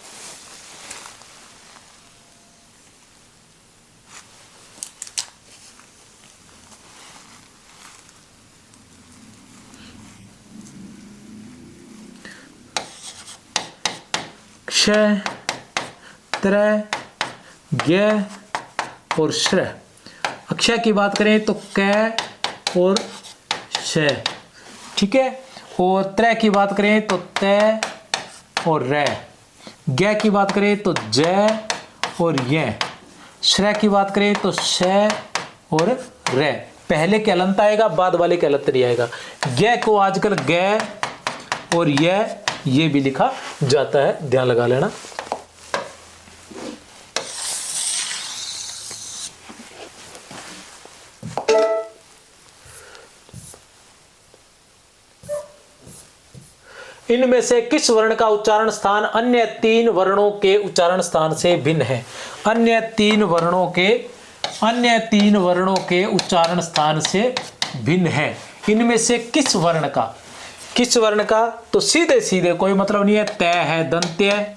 क्षय, त्रय, ज्ञ और श्रय। अक्षय की बात करें तो क और श, ठीक है। और त्रय की बात करें तो त और र, ज्ञ की बात करें तो ज और य, श्रय की बात करें तो श और र। पहले के अलंत आएगा, बाद वाले के अलंत नहीं आएगा। ज्ञ को आजकल ग और ये भी लिखा जाता है, ध्यान लगा लेना। इनमें से किस वर्ण का उच्चारण स्थान अन्य 3 वर्णों के उच्चारण स्थान से भिन्न है? अन्य 3 वर्णों के उच्चारण स्थान से भिन्न है। इनमें से किस वर्ण का? किस वर्ण का? तो सीधे सीधे कोई मतलब नहीं है। त है दंत्य,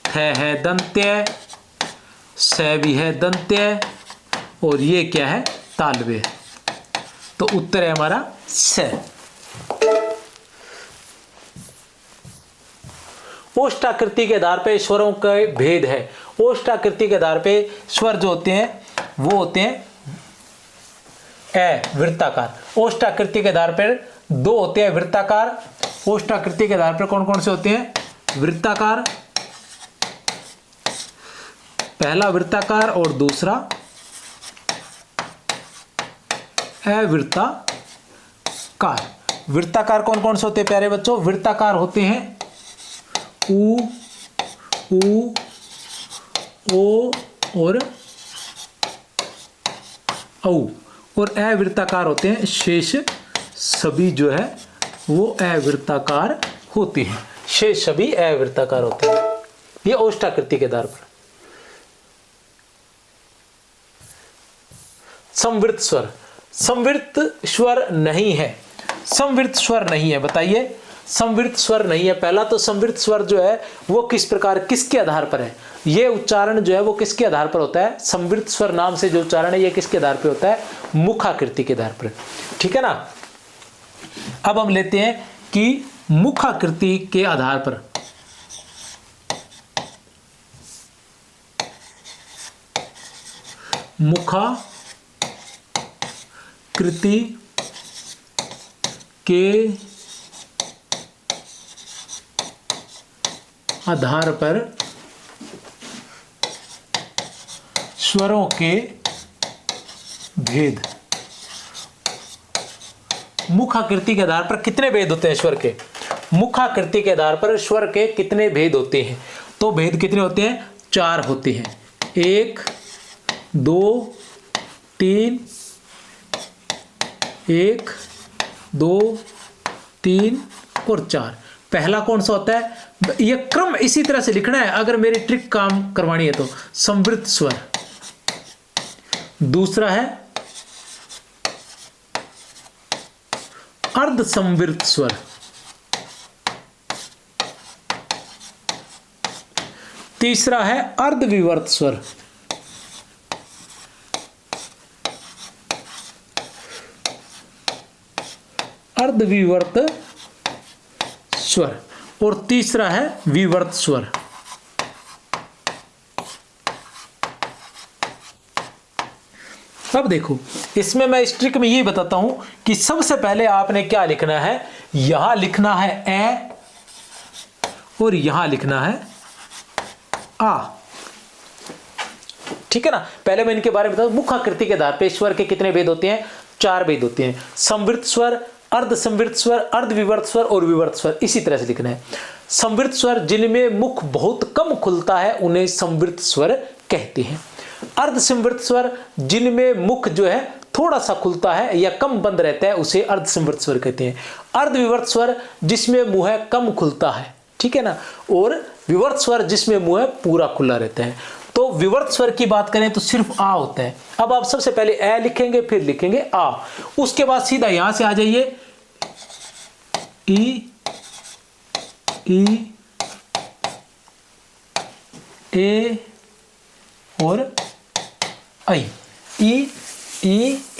थ है दंत्य, स भी है दंत्य और ये क्या है? तालव्य। तो उत्तर है हमारा स। ओष्ठाकृति के आधार पे स्वरों का भेद है। ओष्ठाकृति के आधार पे स्वर जो होते हैं वो होते हैं ए वृत्ताकार। ओष्ठाकृति के आधार पर 2 होते हैं वृत्ताकार। ओष्ठाकृति के आधार पर कौन कौन से होते हैं? वृत्ताकार, पहला वृत्ताकार और दूसरा अवृत्ताकार। वृत्ताकार कौन कौन से होते हैं प्यारे बच्चों? वृत्ताकार होते हैं उ, ओ और औ, और अवृत्ताकार होते हैं शेष सभी जो है वो अवृत्ताकार होते हैं। शेष सभी अवृत्ताकार होते हैं। ये ओष्ठाकृति के आधार पर। संवृत्त स्वर, संवृत्त स्वर नहीं है। संवृत्त स्वर नहीं है, बताइए। संवृत्त स्वर नहीं है। पहला तो संवृत्त स्वर जो है वो किस प्रकार, किसके आधार पर है? ये उच्चारण जो है वो किसके आधार पर होता है? संवृत्त स्वर नाम से जो उच्चारण है ये किसके आधार पर होता है? मुखाकृति के आधार पर, ठीक है ना। अब हम लेते हैं कि मुखाकृति के आधार पर मुखाकृति के आधार पर स्वरों के भेद। मुखाकृति के आधार पर कितने भेद होते हैं स्वर के? मुखाकृति के आधार पर स्वर के कितने भेद होते हैं? तो भेद कितने होते हैं? 4 होते हैं। 1, 2, 3, 1, 2, 3 और 4। पहला कौन सा होता है? यह क्रम इसी तरह से लिखना है अगर मेरी ट्रिक काम करवानी है तो। संवृत्त स्वर, दूसरा है अर्ध संवृत्त स्वर, तीसरा है अर्धविवर्त स्वर, अर्धविवर्त स्वर और तीसरा है विवर्त स्वर। अब देखो इसमें मैं इस ट्रिक में यही बताता हूं कि सबसे पहले आपने क्या लिखना है? यहां लिखना है ए और यहां लिखना है आ। ठीक है ना। पहले मैं इनके बारे में बताऊं। मुखाकृति के आधार पर स्वर के कितने भेद होते हैं? 4 भेद होते हैं। संवृत स्वर, अर्ध संवृत स्वर, अर्ध विवर्त स्वर और विवर्त स्वर। इसी तरह से लिखना है। संवृत स्वर जिनमें मुख बहुत कम खुलता है उन्हें संवृत स्वर कहते हैं। अर्ध संवृत स्वर जिनमें मुख जो है थोड़ा सा खुलता है या कम बंद रहता है उसे अर्ध संवृत स्वर कहते हैं। अर्ध विवर्त स्वर जिसमें मुंह कम खुलता है, ठीक है ना, और विवर्त स्वर जिसमें मुंह पूरा खुला रहता है। तो विवर्त स्वर की बात करें तो सिर्फ आ होता है। अब आप सबसे पहले ए लिखेंगे, फिर लिखेंगे आ, उसके बाद सीधा यहां से आ जाइए ई, ए और आई, ई,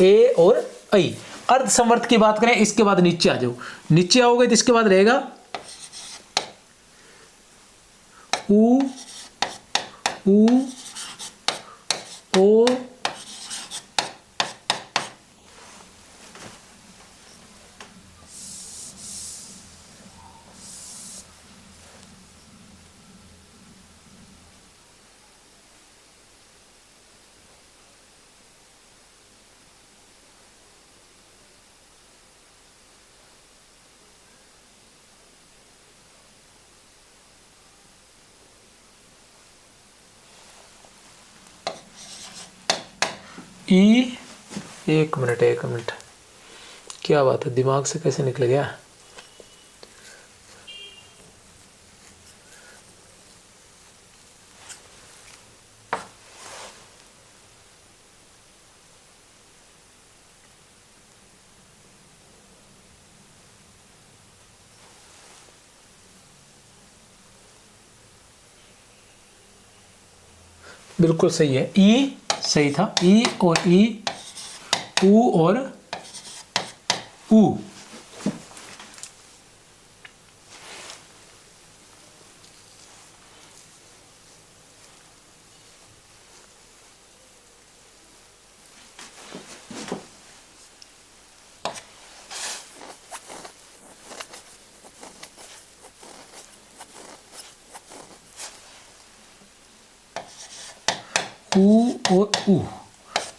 ए और आई। अर्ध संवर्त की बात करें, इसके बाद नीचे आ जाओ। नीचे आओगे तो इसके बाद रहेगा ऊ, ओ, ई। एक मिनट, क्या बात है, दिमाग से कैसे निकल गया? बिल्कुल सही है, ई सही था। ई और ई, ऊ और ऊ। ऊ और ऊ,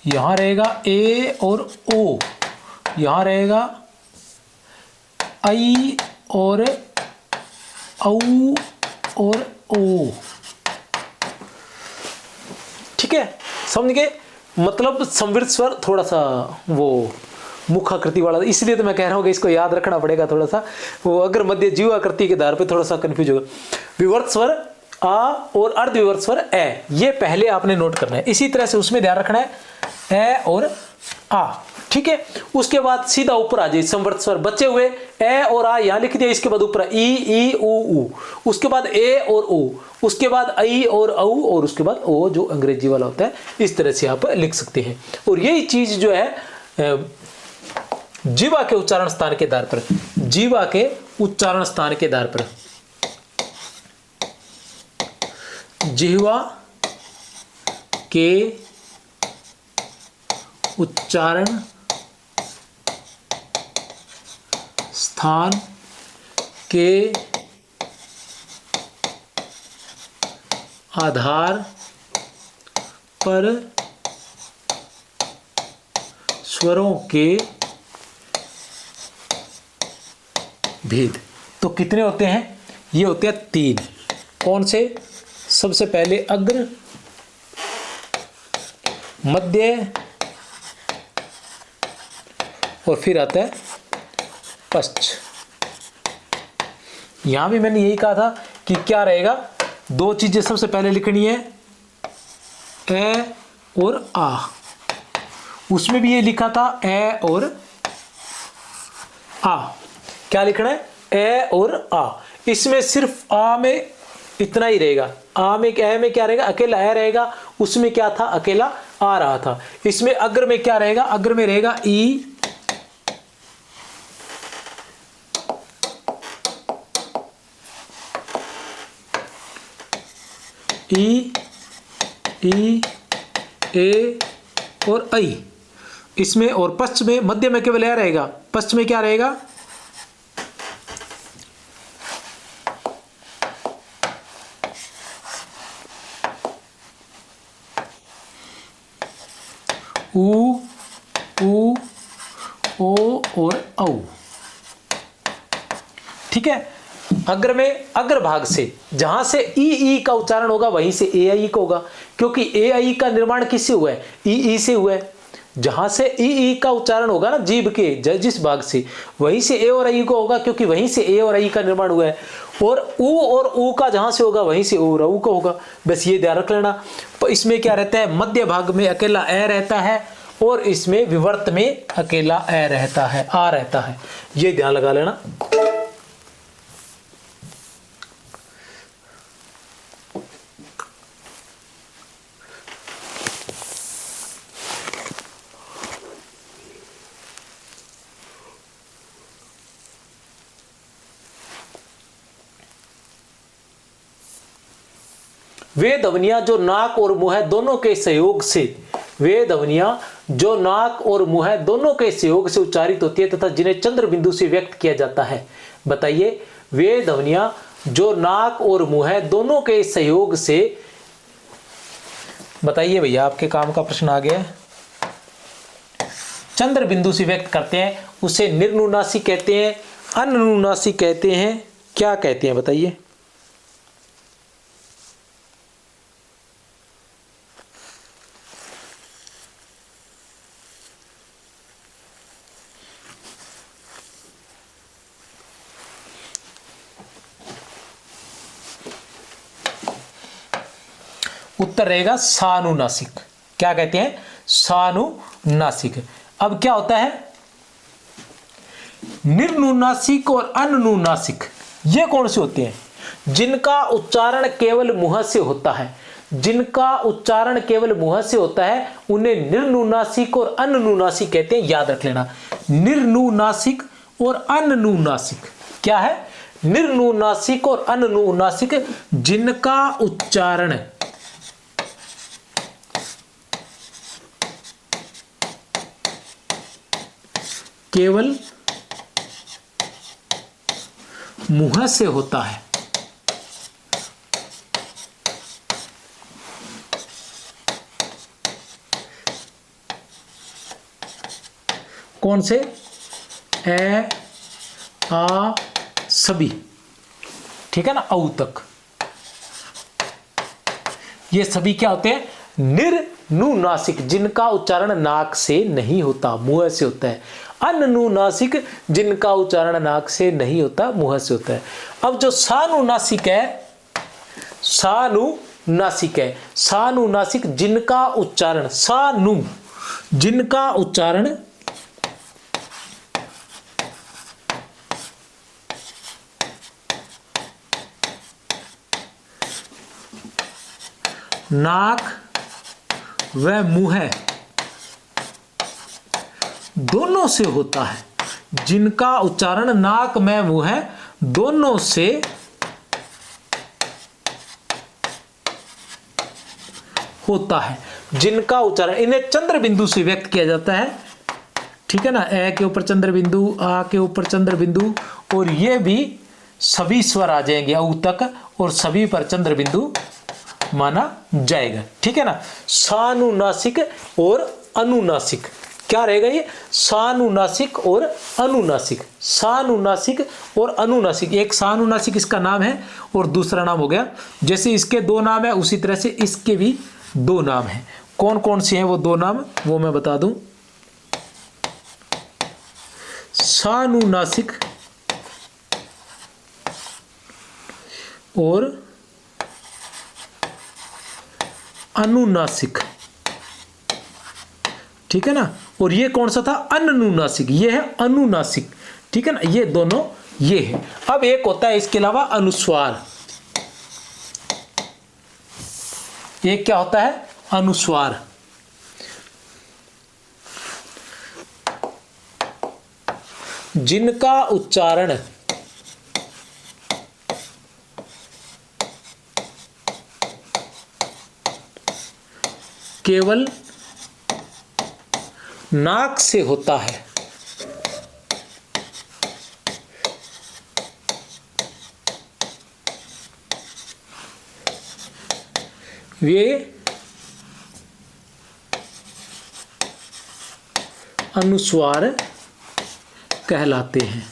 यहाँ रहेगा ए और ओ, यहाँ रहेगा आई और औ और ओ, ठीक है, समझ गए? मतलब संवृत स्वर थोड़ा सा वो मुखाकृति वाला, इसलिए तो मैं कह रहा हूँ कि इसको याद रखना पड़ेगा थोड़ा सा, वो अगर मध्य जीवाकृति के आधार पे थोड़ा सा कंफ्यूज होगा। विवर्त स्वर आ और अर्ध विवर्त स्वर ए, ये पहले आपने नोट करना है। इसी तरह से उसमें ध्यान रखना है ए और आ, ठीक है। उसके बाद सीधा ऊपर आ जाइए, संवृत स्वर बचे हुए ए और आ यहां लिख दिया, इसके बाद ऊपर ई ऊ, उसके बाद ए और ओ, उसके बाद आई और औ, और उसके बाद ओ जो अंग्रेजी वाला होता है। इस तरह से आप लिख सकते हैं। और यही चीज जो है जीवा के उच्चारण स्थान के आधार पर, जीवा के उच्चारण स्थान के आधार पर, जिह्वा के उच्चारण स्थान के आधार पर स्वरों के भेद। तो कितने होते हैं? ये होते हैं 3। कौन से? सबसे पहले अग्र, मध्य और फिर आता है पश्च। यहां भी मैंने यही कहा था कि क्या रहेगा, 2 चीजें सबसे पहले लिखनी है, ए और आ। उसमें भी ये लिखा था ए और आ। क्या लिखना है? ए और आ। इसमें सिर्फ आ में इतना ही रहेगा। आ में, ए में क्या रहेगा? अकेला ए रहेगा। उसमें क्या था? अकेला आ रहा था। इसमें अग्र में क्या रहेगा? अग्र में रहेगा ई, ई, ए और आई। इसमें और पश्च में, मध्य में केवल ए रहेगा। पश्च में क्या रहेगा? ऊ, ऊ, ओ और औ। ठीक है। अग्र में अग्र भाग से जहां से ई का उच्चारण होगा वहीं से ए आई का होगा, क्योंकि ए आई का निर्माण किससे हुआ है? ई से हुआ है। जहां से ई का उच्चारण होगा ना जीभ के जिस भाग से, वहीं से ए और आई को होगा, क्योंकि वहीं से ए और आई का निर्माण हुआ है। और ऊ का जहां से होगा वहीं से ओ और ऊ का होगा। बस ये ध्यान रख लेना। तो इसमें क्या रहता है? मध्य भाग में अकेला ए रहता है और इसमें विवर्त में अकेला ए रहता है, आ रहता है। ये ध्यान लगा लेना। वे ध्वनियां जो नाक और मुंह दोनों के सहयोग से, वे ध्वनियां जो नाक और मुंह दोनों के सहयोग से उच्चारित होती है तथा जिन्हें चंद्र बिंदु से व्यक्त किया जाता है। बताइए, वे ध्वनियां जो नाक और मुंह दोनों के सहयोग से, बताइए भैया, आपके काम का प्रश्न आ गया। चंद्र बिंदु से व्यक्त करते हैं, उसे निर्नुनासी कहते हैं, अनुनासी कहते हैं, क्या कहते हैं बताइए? उत्तर रहेगा सानुनासिक। क्या कहते हैं? सानुनासिक। अब क्या होता है? निर्नुनासिक और अनुनासिक ये कौन से होते हैं? जिनका उच्चारण केवल मुंह से होता है, जिनका उच्चारण केवल मुंह से होता है उन्हें निर्नुनासिक और अनुनासिक कहते हैं। याद रख लेना, निर्नुनासिक और अनुनासिक। क्या है? निर्नुनासिक और अनुनासिक, जिनका उच्चारण केवल मुंह से होता है, कौन से? ए, आ, सभी। ठीक है ना, औ तक। ये सभी क्या होते हैं? निर्नुनासिक, जिनका उच्चारण नाक से नहीं होता, मुंह से होता है। अनुनासिक, जिनका उच्चारण नाक से नहीं होता, मुंह से होता है। अब जो सानुनासिक है, सानुनासिक है, सानुनासिक जिनका उच्चारण, सानु, जिनका उच्चारण नाक व मुंह दोनों से होता है, जिनका उच्चारण नाक में मुंह दोनों से होता है, जिनका उच्चारण, इन्हें चंद्र बिंदु से व्यक्त किया जाता है। ठीक है ना, ए के ऊपर चंद्र बिंदु, आ के ऊपर चंद्र बिंदु, और ये भी सभी स्वर आ जाएंगे औ तक, और सभी पर चंद्र बिंदु माना जाएगा। ठीक है ना, सानुनासिक और अनुनासिक। क्या रहेगा ये? सानुनासिक और अनुनासिक, सानुनासिक और अनुनासिक। एक सानुनासिक इसका नाम है और दूसरा नाम हो गया, जैसे इसके दो नाम है उसी तरह से इसके भी दो नाम हैं। कौन कौन से हैं वो दो नाम, वो मैं बता दूं। सानुनासिक और अनुनासिक। ठीक है ना, और ये कौन सा था? अनुनासिक। ये है अनुनासिक। ठीक है ना, ये दोनों ये है। अब एक होता है इसके अलावा अनुस्वार। एक क्या होता है? अनुस्वार। जिनका उच्चारण केवल नाक से होता है, वे अनुस्वार कहलाते हैं,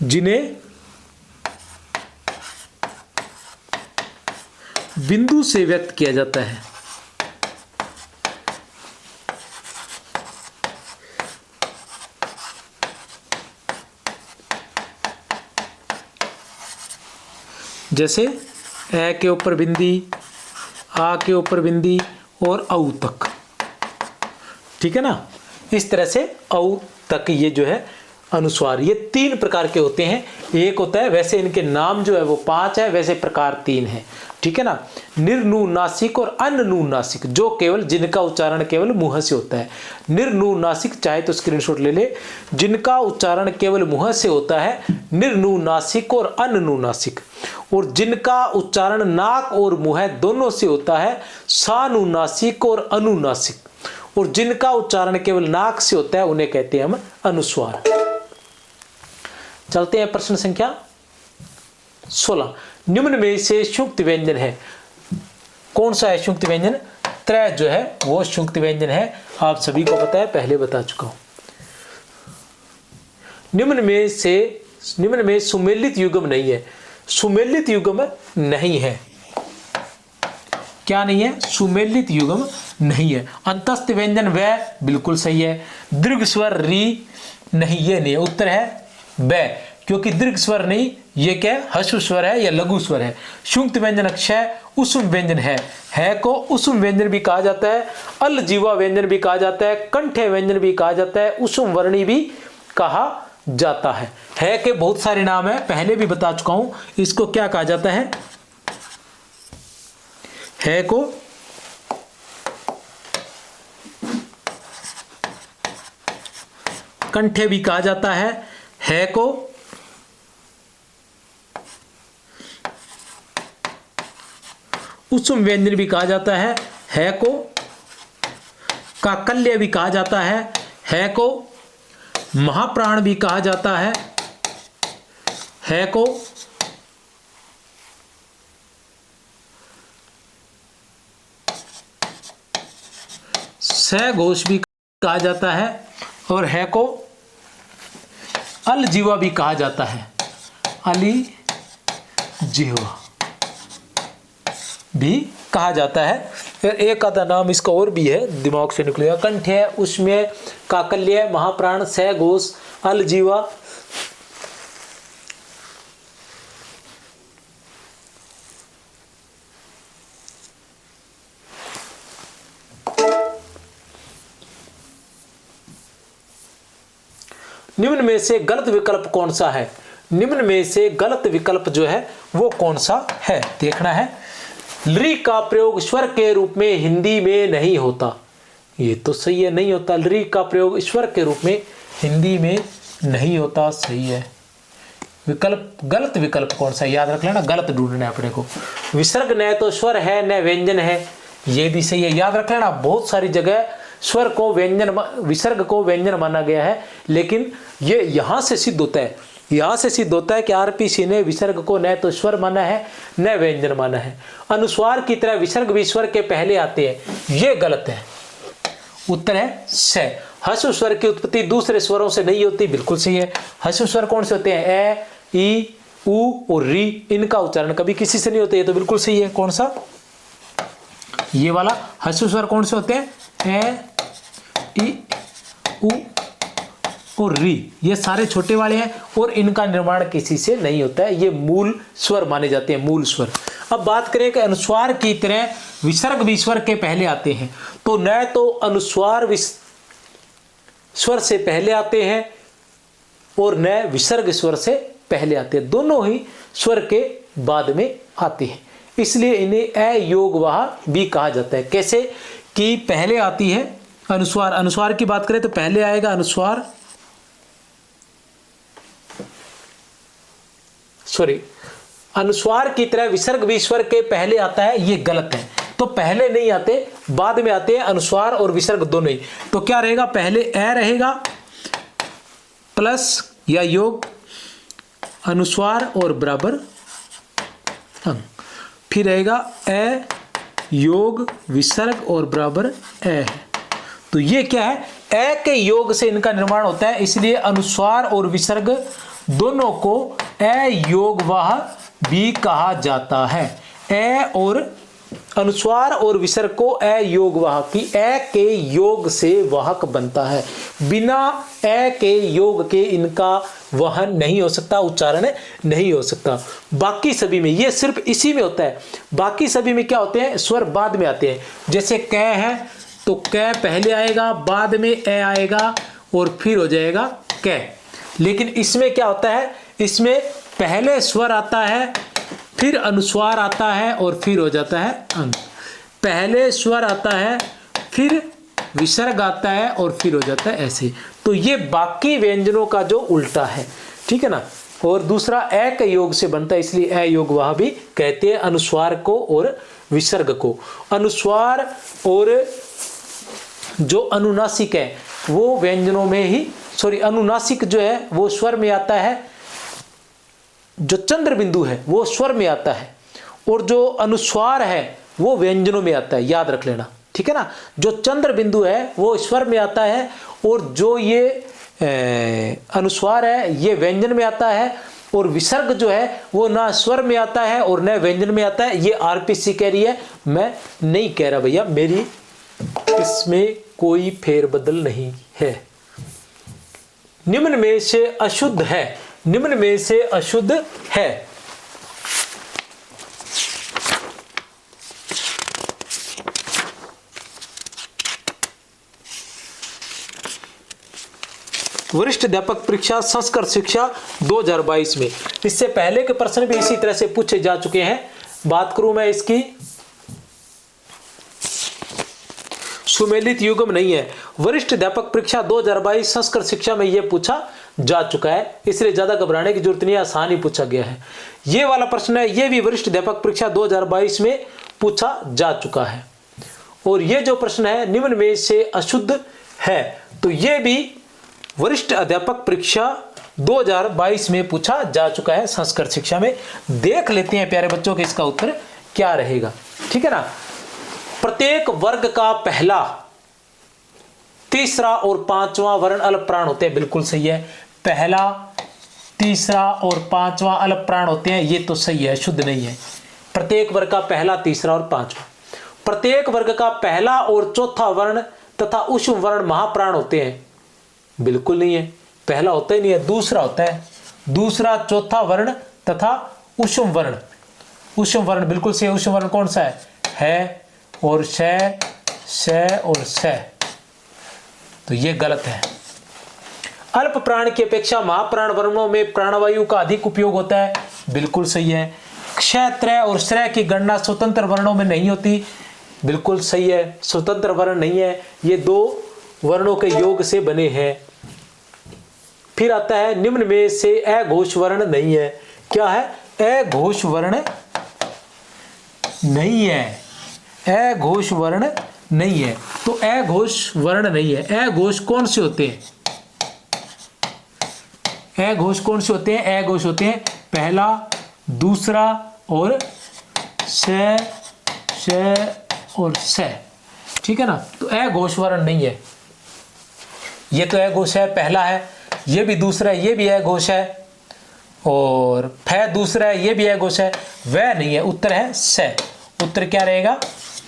जिन्हें बिंदु से व्यक्त किया जाता है। जैसे ए के ऊपर बिंदी, आ के ऊपर बिंदी और औ तक, ठीक है ना। इस तरह से औ तक ये जो है अनुस्वार, ये 3 प्रकार के होते हैं। एक होता है, वैसे इनके नाम जो है वो 5 है, वैसे प्रकार 3 है, ठीक है ना। निर्नुनासिक और अनुनुनासिक, जो केवल जिनका उच्चारण केवल मुंह से होता है। निर्नुनासिक चाहे तो स्क्रीनशॉट ले ले, जिनका उच्चारण केवल मुंह से होता है निर्नुनासिक और अनुनुनासिक। और जिनका उच्चारण नाक और मुंह दोनों से होता है सानुनासिक और अनुनासिक। और जिनका उच्चारण केवल नाक से होता है उन्हें कहते हैं हम अनुस्वार। चलते हैं प्रश्न संख्या 16। निम्न में से संयुक्त व्यंजन है, कौन सा है संयुक्त व्यंजन? त्रय जो है वो संयुक्त व्यंजन है, आप सभी को पता है, पहले बता चुका हूं। निम्न में सुमेलित युग्म नहीं है, सुमेलित युग्म नहीं है। क्या नहीं है? सुमेलित युग्म नहीं है। अंतस्थ व्यंजन व बिल्कुल सही है। दीर्घ स्वर री नहीं, ये नहीं है। उत्तर है ब, क्योंकि दीर्घ स्वर नहीं, ये क्या है? ह्रस्व स्वर है या लघु स्वर है। संयुक्त व्यंजन क्षय उष्म व्यंजन है को उष्म व्यंजन भी कहा जाता है, अलजीवा व्यंजन भी कहा जाता है, कंठे व्यंजन भी कहा जाता है, उष्म वर्णी भी कहा जाता है के बहुत सारे नाम है, पहले भी बता चुका हूं। इसको क्या कहा जाता है? को कंठे भी कहा जाता है को उष्म व्यंजन भी कहा जाता है को काकल्य भी कहा जाता है को महाप्राण भी कहा जाता है को सघोष भी कहा जाता है और है को अलजीवा भी कहा जाता है, अलीजीवा भी कहा जाता है। फिर एक आधा नाम इसका और भी है, दिमाग से निकलेगा। कंठ्य, उष्म्य, काकल्य, महाप्राण, सघोष, अलजीवा। निम्न में से गलत विकल्प कौन सा है? निम्न में से गलत विकल्प जो है वो कौन सा है, देखना है। लृ का प्रयोग स्वर के रूप में हिंदी में नहीं होता, ये तो सही है, नहीं होता। लृ का प्रयोग स्वर के रूप में हिंदी में नहीं होता, सही है। विकल्प, गलत विकल्प कौन सा, याद रख लेना, गलत ढूंढना है अपने को। विसर्ग न तो स्वर है न व्यंजन है, ये भी सही है, याद रख लेना। बहुत सारी जगह स्वर को व्यंजन, विसर्ग को व्यंजन माना गया है, लेकिन ये यहां से सिद्ध होता है, यहां से सिद्ध होता है कि आरपीसी ने विसर्ग को न तो स्वर माना है न व्यंजन माना है। अनुस्वार की तरह विसर्ग भी स्वर के पहले आते हैं, ये गलत है। उत्तर है स। ह्रस्व स्वर की उत्पत्ति दूसरे स्वरों से नहीं होती, बिल्कुल सही है। ह्रस्व स्वर कौन से होते हैं? ए, ई, उ और री, इनका उच्चारण कभी किसी से नहीं होता, ये तो बिल्कुल सही है। कौन सा? ये वाला। ह्रस्व स्वर कौन से होते हैं? ए, ई, उ और री, ये सारे छोटे वाले हैं और इनका निर्माण किसी से नहीं होता है, ये मूल स्वर माने जाते हैं, मूल स्वर। अब बात करें कि अनुस्वार की तरह विसर्ग भी स्वर के पहले आते हैं, तो न तो अनुस्वार स्वर से पहले आते हैं और न विसर्ग स्वर से पहले आते हैं, दोनों ही स्वर के बाद में आते हैं, इसलिए इन्हें अयोगवाह भी कहा जाता है। कैसे कि पहले आती है अनुस्वार, अनुस्वार की बात करें तो पहले आएगा अनुस्वार, सॉरी, अनुस्वार की तरह विसर्ग भी स्वर के पहले आता है, ये गलत है। तो पहले नहीं आते, बाद में आते हैं अनुस्वार और विसर्ग दोनों ही। तो क्या रहेगा? पहले ए रहेगा प्लस या योग अनुस्वार और बराबर अंग, फिर रहेगा ए योग विसर्ग और बराबर ए है। तो ये क्या है, ए के योग से इनका निर्माण होता है, इसलिए अनुस्वार और विसर्ग दोनों को ए योग वाह भी कहा जाता है। ए और अनुस्वार और विसर्ग को ए योग वाहक की ए के योग से वाहक बनता है। बिना ए के योग के इनका वहन नहीं हो सकता, उच्चारण नहीं हो सकता। बाकी सभी में, ये सिर्फ इसी में होता है, बाकी सभी में क्या होते हैं, स्वर बाद में आते हैं। जैसे क है तो क पहले आएगा, बाद में ए आएगा और फिर हो जाएगा क। लेकिन इसमें क्या होता है, इसमें पहले स्वर आता है, फिर अनुस्वार आता है और फिर हो जाता है अंग। पहले स्वर आता है, फिर विसर्ग आता है और फिर हो जाता है ऐसे। तो ये बाकी व्यंजनों का जो उल्टा है, ठीक है ना। और दूसरा ए के योग से बनता है, इसलिए ए योग वह भी कहते हैं अनुस्वार को और विसर्ग को। अनुस्वार और जो अनुनासिक है वो व्यंजनों में ही, अनुनासिक जो है वो स्वर में आता है, जो चंद्र बिंदु है वो स्वर में आता है, और जो अनुस्वार है वो व्यंजनों में आता है, याद रख लेना, ठीक है ना। जो चंद्र बिंदु है वो स्वर में आता है, और जो ये अनुस्वार है ये व्यंजन में आता है, और विसर्ग जो है वो ना स्वर में आता है और न व्यंजन में आता है। ये आरपीसी कह रही है, मैं नहीं कह रहा भैया, मेरी इसमें कोई फेरबदल नहीं है। निम्न में से अशुद्ध है, निम्न में से अशुद्ध है। वरिष्ठ अध्यापक परीक्षा संस्कृत शिक्षा 2022 में, इससे पहले के प्रश्न भी इसी तरह से पूछे जा चुके हैं। बात करूं मैं इसकी, सुमेलित युग्म नहीं है। वरिष्ठ अध्यापक परीक्षा 2022 संस्कृत शिक्षा में यह पूछा जा चुका है, इसलिए ज्यादा घबराने की जरूरत नहीं है, आसान ही पूछा गया है। ये वाला प्रश्न है, ये भी वरिष्ठ अध्यापक परीक्षा 2022 में पूछा जा चुका है। और ये जो प्रश्न है निम्न में से अशुद्ध है, तो ये भी वरिष्ठ अध्यापक परीक्षा 2022 में पूछा जा चुका है संस्कृत शिक्षा में। देख लेते हैं प्यारे बच्चों के इसका उत्तर क्या रहेगा, ठीक है ना। प्रत्येक वर्ग का पहला, तीसरा और पांचवा वर्ण अलग प्राण होते हैं, बिल्कुल सही है। पहला, तीसरा और पांचवा अलग प्राण होते हैं, ये तो सही है, शुद्ध नहीं है। प्रत्येक वर्ग का पहला, तीसरा और पांचवा। प्रत्येक वर्ग का पहला और चौथा वर्ण तथा उष्म वर्ण महाप्राण होते हैं, बिल्कुल नहीं है, पहला होता ही नहीं है, दूसरा होता है। दूसरा, चौथा वर्ण तथा उष्म वर्ण, उष्म वर्ण बिल्कुल सही। उष्म वर्ण कौन सा है और श और स, तो ये गलत है। अल्प प्राण की अपेक्षा महाप्राण वर्णों में प्राणवायु का अधिक उपयोग होता है, बिल्कुल सही है। क्ष, त्रय और श्रय की गणना स्वतंत्र वर्णों में नहीं होती, बिल्कुल सही है, स्वतंत्र वर्ण नहीं है, ये दो वर्णों के योग से बने हैं। फिर आता है निम्न में से अघोष वर्ण नहीं है। क्या है, अघोष वर्ण नहीं है, अघोष वर्ण नहीं है। तो अघोष वर्ण नहीं है। अघोष कौन से होते हैं, अघोष कौन से होते हैं, अघोष होते हैं पहला, दूसरा और श और स, ठीक है ना। तो अघोष वर्ण नहीं है। ये तो अघोष है, पहला है, ये भी दूसरा है, ये भी अघोष है, और फ दूसरा है, ये भी अघोष है, वह नहीं है। उत्तर है स। उत्तर क्या रहेगा,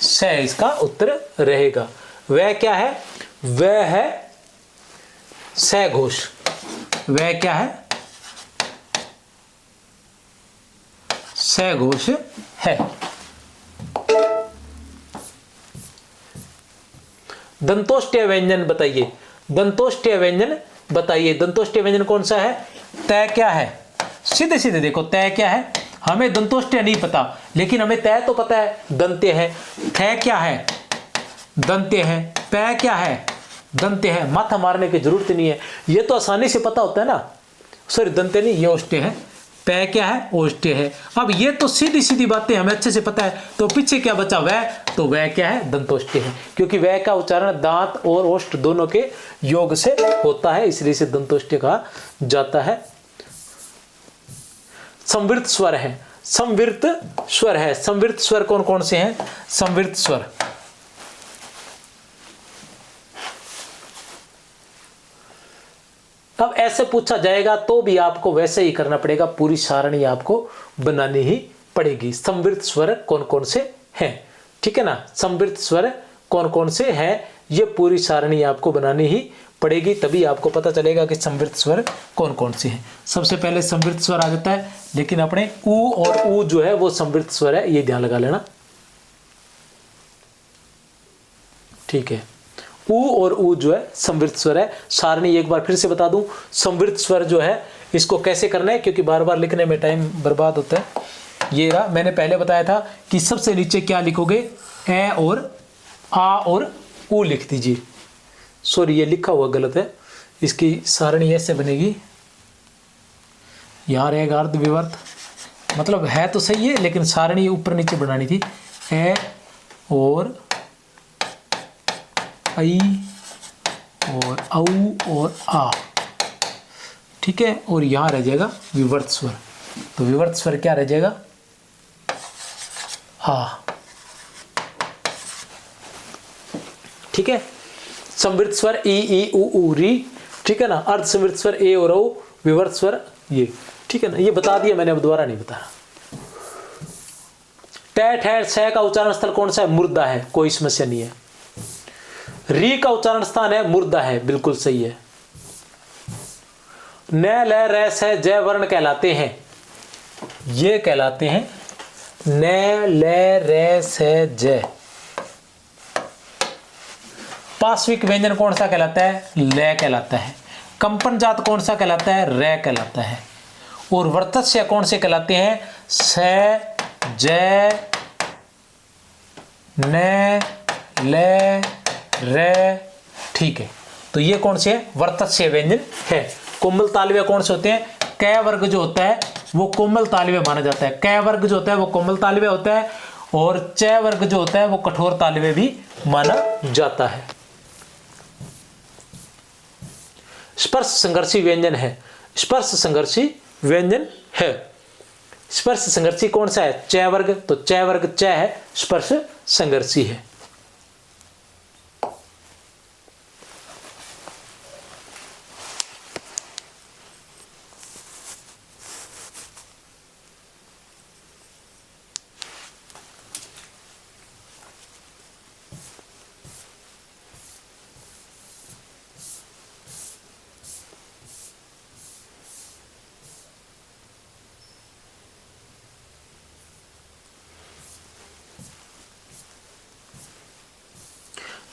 स इसका उत्तर रहेगा। वह क्या है, वह है सघोष। वह क्या है, सघोष है। दंतोष्ठ्य व्यंजन बताइए, दंतोष्ठ्य व्यंजन बताइए। दंतोष्ठ्य व्यंजन कौन सा है, तय क्या है, सीधे सीधे देखो, तय क्या है। हमें दंतोष्ठ्य नहीं पता, लेकिन हमें तय तो पता है, दंत्य है। थ क्या है, दंत्य है। पै क्या है, दंत्य है। माथा मारने की जरूरत नहीं है, ये तो आसानी से पता होता है ना। सॉरी, दंत्य नहीं, ये ओष्ठ्य है। पै क्या है, ओष्ठ्य है। अब ये तो सीधी सीधी बातें हमें अच्छे से पता है, तो पीछे क्या बचा, वह, तो वह क्या है, दंतोष्ठ्य है, क्योंकि वह का उच्चारण दांत और ओष्ठ दोनों के योग से होता है, इसलिए इसे दंतोष्ठ्य कहा जाता है। संवृत स्वर है, संवृत्त स्वर है। संवृत्त स्वर कौन कौन से हैं? संवृत्त स्वर अब ऐसे पूछा जाएगा तो भी आपको वैसे ही करना पड़ेगा, पूरी सारणी आपको बनानी ही पड़ेगी। संवृत्त स्वर कौन कौन से हैं, ठीक है ना, संवृत्त स्वर कौन कौन से हैं, ये पूरी सारणी आपको बनानी ही पड़ेगी, तभी आपको पता चलेगा कि संवृत्त स्वर कौन कौन से हैं। सबसे पहले संवृत्त स्वर आ जाता है, लेकिन अपने उ और ऊ जो है वो संवृत्त स्वर है, ये ध्यान लगा लेना, ठीक है। उ और ऊ जो है संवृत्त स्वर है। सारणी एक बार फिर से बता दूं, संवृत्त स्वर जो है इसको कैसे करना है, क्योंकि बार बार लिखने में टाइम बर्बाद होता है। ये रहा, मैंने पहले बताया था कि सबसे नीचे क्या लिखोगे, ए और आ और ऊ लिख दीजिए। सॉरी, ये लिखा हुआ गलत है, इसकी सारणी ऐसे बनेगी, यहाँ रहेगा अर्ध विवर्त, मतलब है तो सही है लेकिन सारणी ऊपर नीचे बनानी थी। ए और आई और औ और आ, ठीक है, और यहाँ रह जाएगा विवर्त स्वर। तो विवर्त स्वर क्या रह जाएगा, आ, ठीक है। संवृत्त स्वर ई ई उ ऊ री, ठीक है ना। अर्ध संवृत्त स्वर ए और ओ, विवर्त स्वर ये, ठीक है ना। ये बता दिया मैंने, अब दोबारा नहीं बताया। टे ठहर छ का उच्चारण स्थल कौन सा है, मुर्दा है, कोई समस्या नहीं है। री का उच्चारण स्थान है, मुर्दा है, बिल्कुल सही है। न ल र स जय वर्ण कहलाते हैं, ये कहलाते हैं न ल र स जय। पार्श्विक व्यंजन कौन सा कहलाता है, ल कहलाता है। कंपन जात कौन सा कहलाता है, र कहलाता है। और वर्तस्य कौन से कहलाते हैं, स ज न ल र, ठीक है। तो ये कौन से वर्तस्य व्यंजन है। कोमल तालव्य कौन से होते हैं, क वर्ग जो होता है वो कोमल तालव्य माना जाता है, क वर्ग जो होता है वो कोमल तालव्य होता है, और च वर्ग जो होता है वो कठोर तालव्य भी माना जाता है। स्पर्श संघर्षी व्यंजन है, स्पर्श संघर्षी व्यंजन है। स्पर्श संघर्षी कौन सा है, च वर्ग, तो च वर्ग च है, स्पर्श संघर्षी है।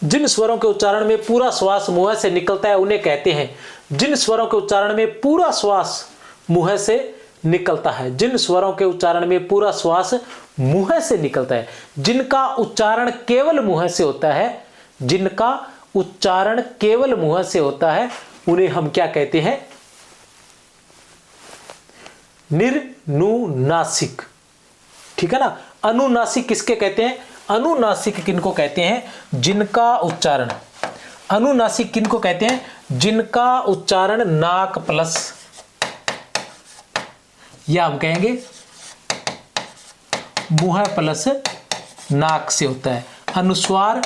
जिन स्वरों के उच्चारण में पूरा श्वास मुंह से निकलता है उन्हें कहते हैं, जिन स्वरों के उच्चारण में पूरा श्वास मुंह से निकलता है, जिन स्वरों के उच्चारण में पूरा श्वास मुंह से निकलता है, जिनका उच्चारण केवल मुंह से होता है, जिनका उच्चारण केवल मुंह से होता है, उन्हें हम क्या कहते हैं, निर्नुनासिक, ठीक है ना। अनुनासिक किसके कहते हैं, अनुनासिक किनको कहते हैं, जिनका उच्चारण, अनुनासिक किनको कहते हैं, जिनका उच्चारण नाक प्लस, या हम कहेंगे मुंह प्लस नाक से होता है। अनुस्वार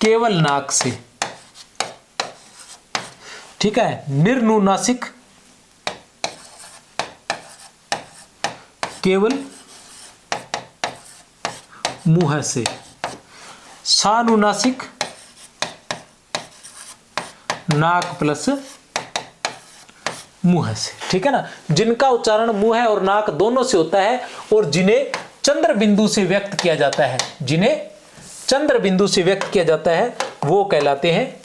केवल नाक से, ठीक है। निर्नुनासिक केवल मुंह से, सानुनासिक नाक प्लस मुंह से, ठीक है ना। जिनका उच्चारण मुंह और नाक दोनों से होता है और जिन्हें चंद्र बिंदु से व्यक्त किया जाता है, जिन्हें चंद्र बिंदु से व्यक्त किया जाता है वो कहलाते हैं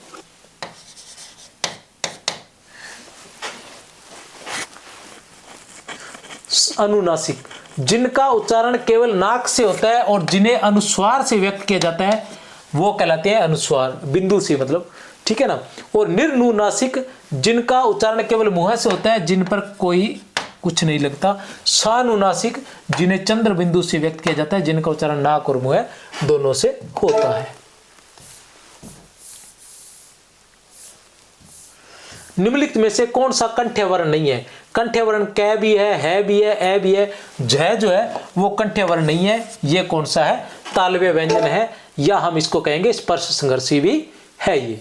अनुनासिक। जिनका उच्चारण केवल नाक से होता है और जिन्हें अनुस्वार से व्यक्त किया जाता है वो कहलाते हैं अनुस्वार बिंदु से, मतलब, ठीक है ना। और निर्नुनासिक जिनका उच्चारण केवल मुंह से होता है, जिन पर कोई कुछ नहीं लगता। सानुनासिक जिन्हें चंद्र बिंदु से व्यक्त किया जाता है, जिनका उच्चारण नाक और मुंह दोनों से होता है। निम्नलिखित में से कौन सा कंठ्य वर्ण नहीं है, कंठ्य वर्ण कै भी है भी है, ए भी है। झ जो है वो कंठ्य वर्ण नहीं है, ये कौन सा है, तालव्य व्यंजन है, या हम इसको कहेंगे स्पर्श संघर्षी भी है ये।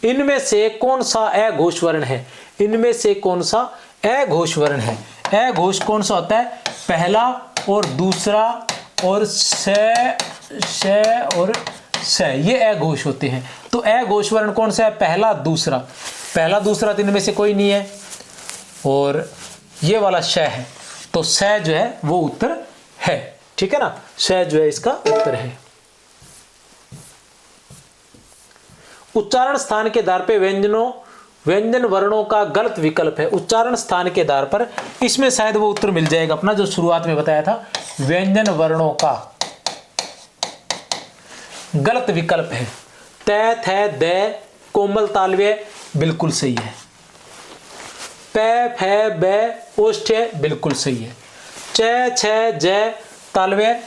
इनमें से कौन सा अघोष वर्ण है, इनमें से कौन सा अघोष वर्ण है। अघोष कौन सा होता है, पहला और दूसरा और स और स, ये अघोष होते हैं। तो अघोष वर्ण कौन सा है, पहला दूसरा, पहला दूसरा तो इनमें से कोई नहीं है, और ये वाला श है, तो स जो है वो उत्तर है, ठीक है ना, स जो है इसका उत्तर है। उच्चारण स्थान के आधार पे व्यंजन वर्णों का गलत विकल्प है। उच्चारण स्थान के आधार पर इसमें शायद वो उत्तर मिल जाएगा अपना, जो शुरुआत में बताया था, व्यंजन वर्णों का गलत विकल्प है। त थ द कोमल तालव्य बिल्कुल सही है। प फ ब ओष्ठ्य बिल्कुल सही है। च छ ज तालव्य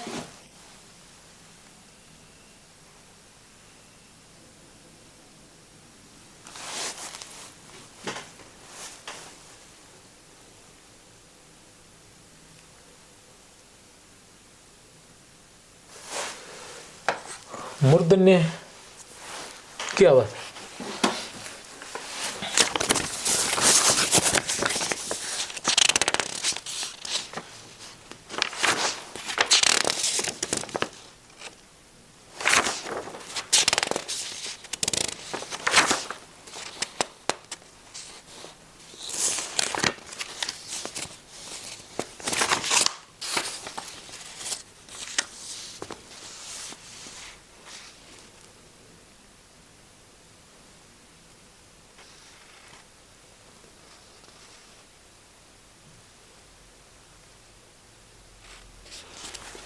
मूर्धन्य क्या बात है।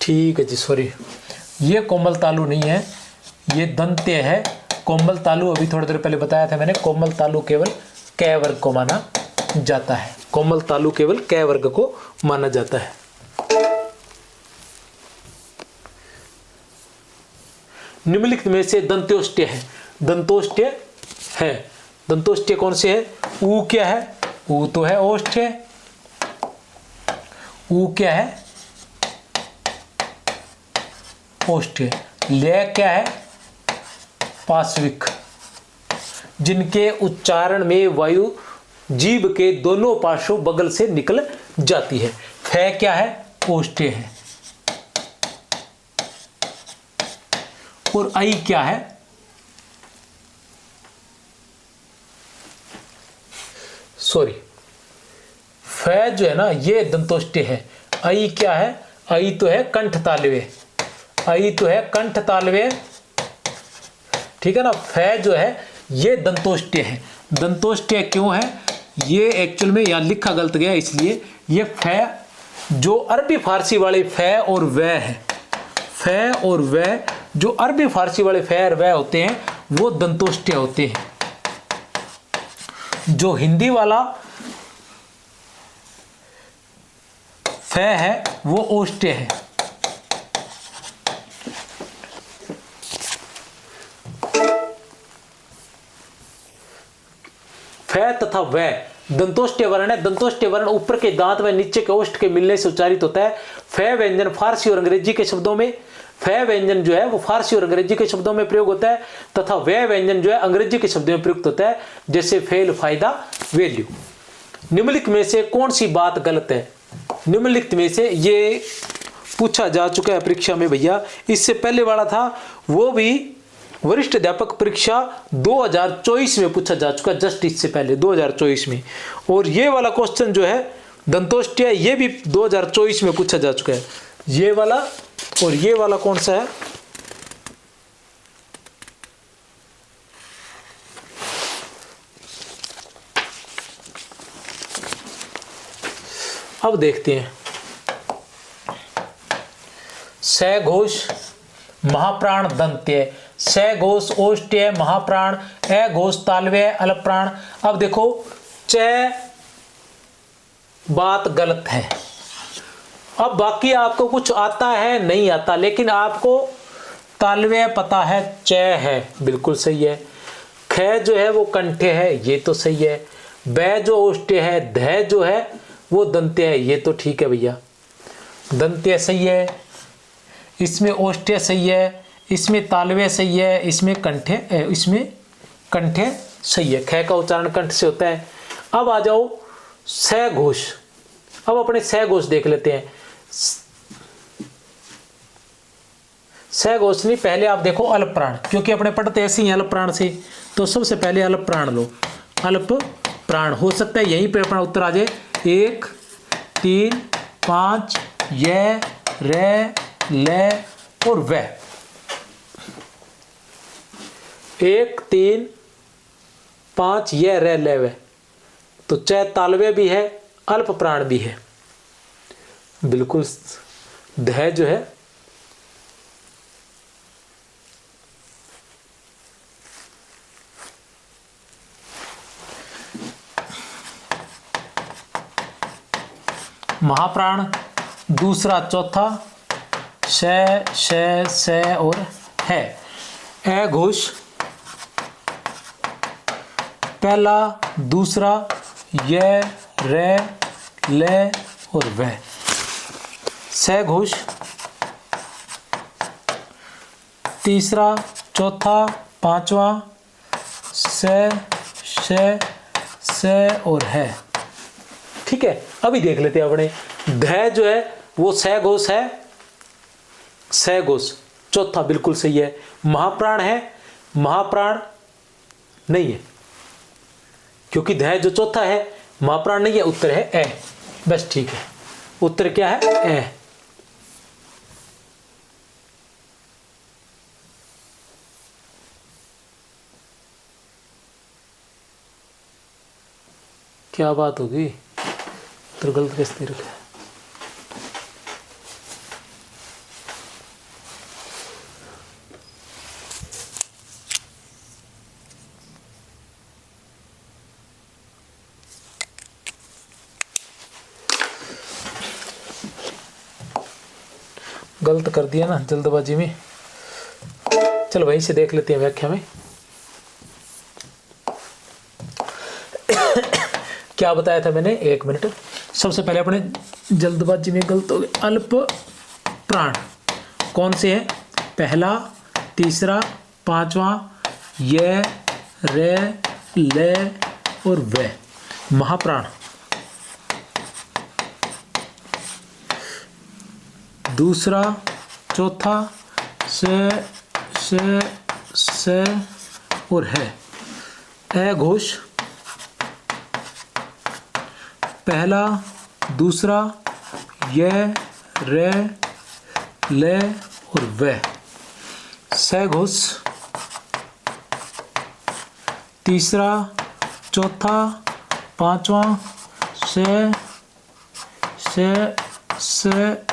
ठीक है जी, सॉरी, ये कोमल तालु नहीं है, ये दंत्य है। कोमल तालु अभी थोड़ी देर पहले बताया था मैंने, कोमल तालु केवल कै वर्ग को माना जाता है, कोमल तालु केवल कै वर्ग को माना जाता है। निम्नलिखित में से दंत्योष्ट्य है, दंतोष्ट्य है, दंतोष्ट्य कौन से है, ऊ क्या है, ऊ तो है ओष्ठ्य, ऊ क्या है ओष्ठ्य, लय क्या है पार्श्विक, जिनके उच्चारण में वायु जीभ के दोनों पार्श्वों बगल से निकल जाती है। फ क्या है ओष्ठ्य है, और आई क्या है, सॉरी, फ जो है ना ये दंतोष्ट्य है। आई क्या है, आई तो है कंठ तालव्य, आई तो है कंठ तालव्य, ठीक है ना। फ जो है ये दंतोष्ट्य है। दंतोष्ट्य क्यों है, ये एक्चुअल में यहाँ लिखा गलत गया, इसलिए ये फ जो अरबी फारसी वाले फ और व है, फ और व जो अरबी फारसी वाले फ और व होते हैं वो दंतोष्ट्य होते हैं। जो हिंदी वाला फ है वो ओष्ठ्य है। फ तथा व दंतोष्ट्य वर्ण है। दंतोष्ट्य वर्ण ऊपर के दांत व नीचे के ओष्ठ के मिलने से उच्चारित होता है। फ व्यंजन फारसी और अंग्रेजी के शब्दों में, फ व्यंजन जो है वो फारसी और अंग्रेजी के शब्दों में प्रयोग होता है, तथा व व्यंजन जो है अंग्रेजी के शब्दों में प्रयुक्त होता है, जैसे फेल, फायदा, वैल्यू। निम्नलिखित में से कौन सी बात गलत है, निम्नलिखित में से, ये पूछा जा चुका है परीक्षा में भैया, इससे पहले वाला था वो भी वरिष्ठ अध्यापक परीक्षा 2024 में पूछा जा चुका, जस्ट इससे पहले 2024 में। और ये वाला क्वेश्चन जो है दंतोष्ट्य, ये भी 2024 में पूछा जा चुका है, ये वाला और ये वाला कौन सा है, अब देखते हैं। सघोष महाप्राण दंत्य, सघोष ओष्ठ्य महाप्राण, अघोष तालव्य अलप्राण। अब देखो च बात गलत है। अब बाकी आपको कुछ आता है नहीं आता, लेकिन आपको तालव्य पता है, च है बिल्कुल सही है। ख जो है वो कंठ्य है, ये तो सही है। बै जो ओष्ठ्य है, ध जो है वो दंत्य है। ये तो ठीक है भैया, दंत्य सही है, इसमें ओष्ठ्य सही है, इसमें तालव्य सही है, इसमें कंठ्य सही है। ख का उच्चारण कंठ से होता है। अब आ जाओ स घोष। अब अपने स घोष देख लेते हैं। स घोष नहीं, पहले आप देखो अल्प प्राण, क्योंकि अपने पढ़ते ऐसे ही अल्प प्राण से, तो सबसे पहले अल्प प्राण लो। अल्प प्राण हो सकता है यहीं पे अपना उत्तर आ जाए। 1 3 5 य रे ले और व। 1 3 5 य रे ले व। तो च तालव्य भी है, अल्प प्राण भी है। बिल्कुल ध जो है महाप्राण, दूसरा चौथा श और है। ए घोष पहला, दूसरा य रे ले और व। स घोष तीसरा, चौथा, पांचवा श और है। ठीक है, अभी देख लेते हैं अपने। ध जो है वो स घोष है, स घोष चौथा बिल्कुल सही है। महाप्राण है, महाप्राण नहीं है, क्योंकि ध जो चौथा है महाप्राण नहीं है। उत्तर है ए। बस ठीक है, उत्तर क्या है? ए। क्या बात होगी, तो गलत कैसे रखा है? गलत कर दिया ना जल्दबाजी में। चलो वहीं से देख लेते हैं व्याख्या में क्या बताया था मैंने। 1 मिनट। सबसे पहले अपने जल्दबाजी में गलत हो गए। अल्प प्राण कौन से हैं? पहला, तीसरा, पांचवा य रे ले और व। महाप्राण दूसरा, चौथा से और है। ए घोष पहला, दूसरा य रे ले और व। स घोष तीसरा, चौथा, पांचवा से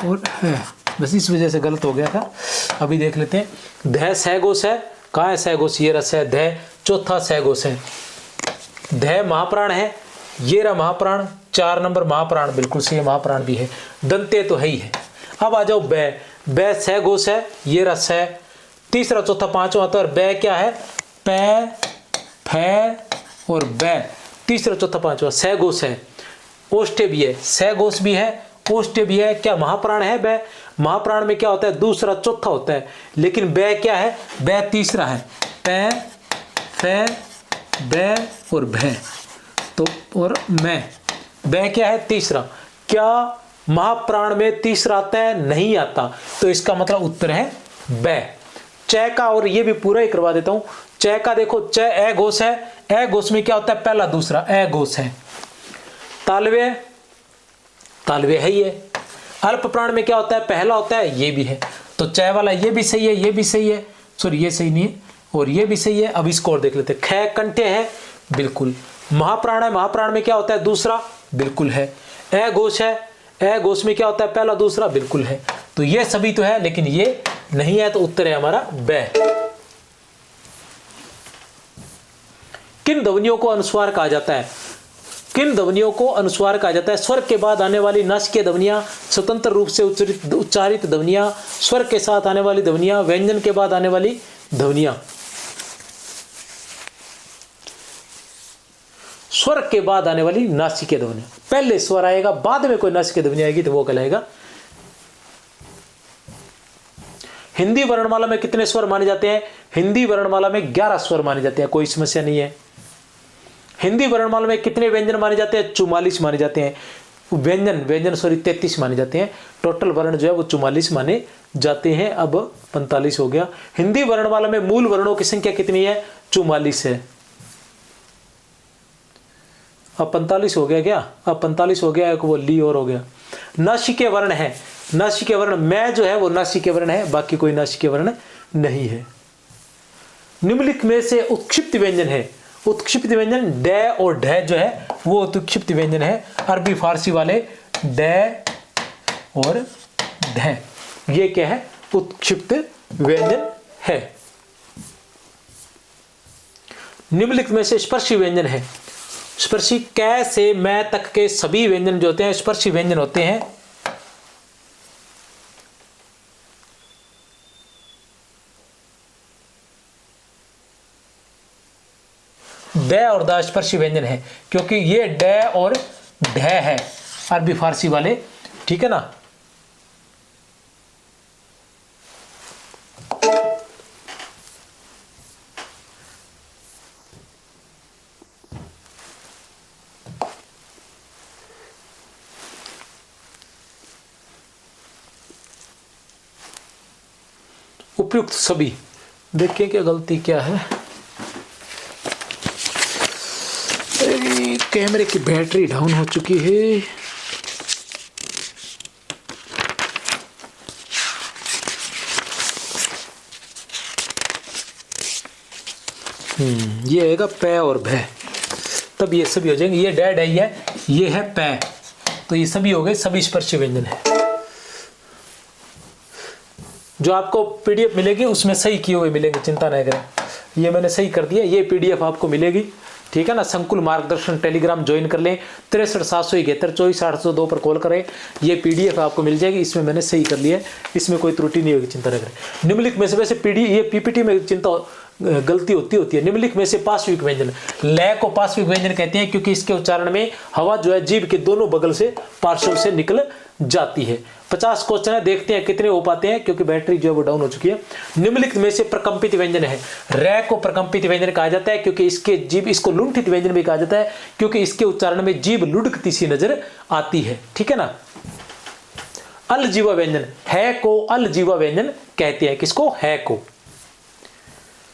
और है। बस इस वजह से गलत हो गया था। अभी देख लेते हैं। ध स घोष है, कहाँ है स घोष? ये रस है ध, चौथा स घोष है। ध महाप्राण है, ये रहा महाप्राण, 4 नंबर महाप्राण बिल्कुल सही है, महाप्राण भी है। दंते तो है ही है। अब आ जाओ बै। बै स घोष है, ये रस है, तीसरा, चौथा, पांचवा। तो बै क्या है? पै फै और बै, तीसरा, चौथा, पांचवा स घोष है। ओष्ठ्य भी है, स घोष भी है, ओष्ठ्य भी है। क्या महाप्राण है बै? महाप्राण में क्या होता है? दूसरा, चौथा होता है। लेकिन बै क्या है? बै तीसरा है। पै फै बै और भै, तो और मैं। बै क्या है? तीसरा। क्या महाप्राण में तीसरा आता है? नहीं आता। तो इसका मतलब उत्तर है बै। च का, और ये भी पूरा ही करवा देता हूं। च का देखो, च ए घोष है, ए घोष में क्या होता है? पहला, दूसरा ए घोष है। तालव्य, तालव्य है ही है। अल्प प्राण में क्या होता है? पहला होता है, ये भी है। तो च वाला ये भी सही है, ये भी सही है, सॉरी ये सही नहीं है, और ये भी सही है। अब इसको और देख लेते हैं। ख कंठ्य है, बिल्कुल। महाप्राण है, महाप्राण में क्या होता है? दूसरा, बिल्कुल है। ए घोष है, ए घोष में क्या होता है? पहला, दूसरा, बिल्कुल है। तो ये सभी तो है, लेकिन ये नहीं है, तो उत्तर है हमारा बै। किन ध्वनियों को अनुस्वार कहा जाता है? किन ध्वनियों को अनुस्वार कहा जाता है? स्वर के बाद आने वाली नासिकीय ध्वनियां, स्वतंत्र रूप से उच्चारित ध्वनियां, स्वर के साथ आने वाली ध्वनियां, व्यंजन के बाद आने वाली ध्वनियां। स्वर के बाद आने वाली नासिकीय ध्वनि। पहले स्वर आएगा, बाद में कोई नासिकीय ध्वनि आएगी तो वो कहलाएगा। हिंदी वर्णमाला में कितने स्वर माने जाते हैं? हिंदी वर्णमाला में 11 स्वर माने जाते हैं, कोई समस्या नहीं है। हिंदी वर्णमाला में कितने व्यंजन माने जाते हैं? 44 माने जाते हैं। व्यंजन 33 माने जाते हैं। टोटल वर्ण जो है वो 44 माने जाते हैं। अब 45 हो गया। हिंदी वर्णमाला में मूल वर्णों की संख्या कितनी है? 44 है। अब 45 हो गया क्या? अब 45 हो गया, एक वो ली और हो गया। नासिकीय वर्ण है, नासिकीय वर्ण मैं जो है वो नासिकीय वर्ण है, बाकी कोई नासिकीय वर्ण नहीं है। निम्नलिखित में से उत्क्षिप्त व्यंजन है। उत्क्षिप्त व्यंजन ड और ढ जो है वो उत्क्षिप्त व्यंजन है। अरबी फारसी वाले ड और ढ, ये क्या है? उत्क्षिप्त व्यंजन है। निम्नलिखित में से स्पर्शी व्यंजन है। स्पर्शी क से मैं तक के सभी व्यंजन जो होते हैं स्पर्शी व्यंजन होते हैं। ड और द स्पर्शी व्यंजन है, क्योंकि ये ड और ढ है अरबी फारसी वाले, ठीक है ना। उपयुक्त सभी, देखिए क्या गलती क्या है। कैमरे की बैटरी डाउन हो चुकी है। ये आएगा पै और भै, तब ये सभी हो जाएंगे। ये डैड है, ये है पै, तो ये सभी हो गए, सभी स्पर्शी व्यंजन है। जो आपको पीडीएफ मिलेगी उसमें सही किए हुए मिलेंगे, चिंता नहीं करें। ये मैंने सही कर दिया, ये पीडीएफ आपको मिलेगी, ठीक है ना। संकुल मार्गदर्शन टेलीग्राम ज्वाइन कर लें, 63 771 24 802 पर कॉल करें, ये पीडीएफ आपको मिल जाएगी। इसमें मैंने सही कर लिया है, इसमें कोई त्रुटि नहीं होगी, चिंता नहीं करें। निम्नलिखित में से वैसे ये पीपीटी में गलती होती है। निम्नलिखित में से पार्श्विक व्यंजन, लय को पार्श्विक व्यंजन कहते हैं, क्योंकि इसके उच्चारण में हवा जो है जीभ के दोनों बगल से पार्श्व से निकल जाती है। 50 क्वेश्चन है, देखते हैं कितने हो पाते हैं, क्योंकि बैटरी जो है वो डाउन हो चुकी है। निम्नलिखित में से प्रकंपित व्यंजन है। रै को प्रकंपित व्यंजन कहा जाता है, क्योंकि इसके जीभ, इसको लुंठित व्यंजन भी कहा जाता है, क्योंकि इसके उच्चारण में जीभ लुढ़कती सी नजर आती है, ठीक है ना। अलजीवा व्यंजन, है को अलजीवा व्यंजन कहते हैं, किसको? है को।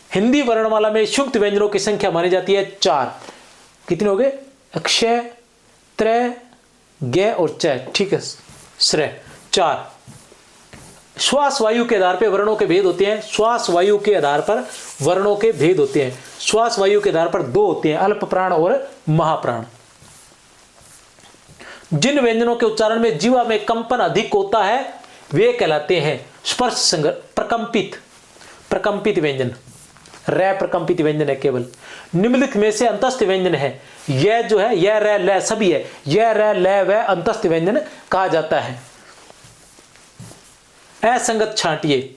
हिंदी वर्णमाला में शुक्त व्यंजनों की संख्या मानी जाती है 4। कितने हो गए? अक्षय, त्रय, ग और च, ठीक है, श्रेय, 4। श्वास वायु के आधार पर वर्णों के भेद होते हैं। श्वास वायु के आधार पर वर्णों के भेद होते हैं। श्वास वायु के आधार पर 2 होते हैं, अल्प प्राण और महाप्राण। जिन व्यंजनों के उच्चारण में जीवा में कंपन अधिक होता है वे कहलाते हैं स्पर्श संगत प्रकंपित, प्रकंपित व्यंजन। रै प्रकंपित व्यंजन है केवल। निम्नलिखित में से अंतस्थ व्यंजन है। यह जो है, यह रै ल सभी है, यह रै ल व अंतस्थ व्यंजन कहा जाता है। असंगत छांटिए,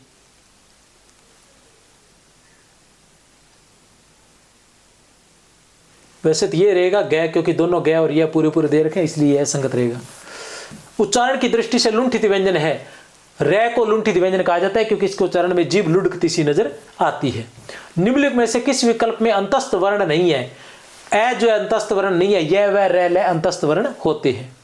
वैसे तो ये रहेगा ग, क्योंकि दोनों ग और यह पूरे दे रखे, इसलिए असंगत रहेगा। उच्चारण की दृष्टि से लुंठित व्यंजन है। रै को लुंठित व्यंजन कहा जाता है, क्योंकि इसके उच्चारण में जीभ लुढ़कती सी नजर आती है। निम्नलिखित में से किस विकल्प में अंतस्थ वर्ण नहीं है? ए जो है अंतस्थ वर्ण नहीं है, यह वह रै ल अंतस्थ वर्ण होते हैं।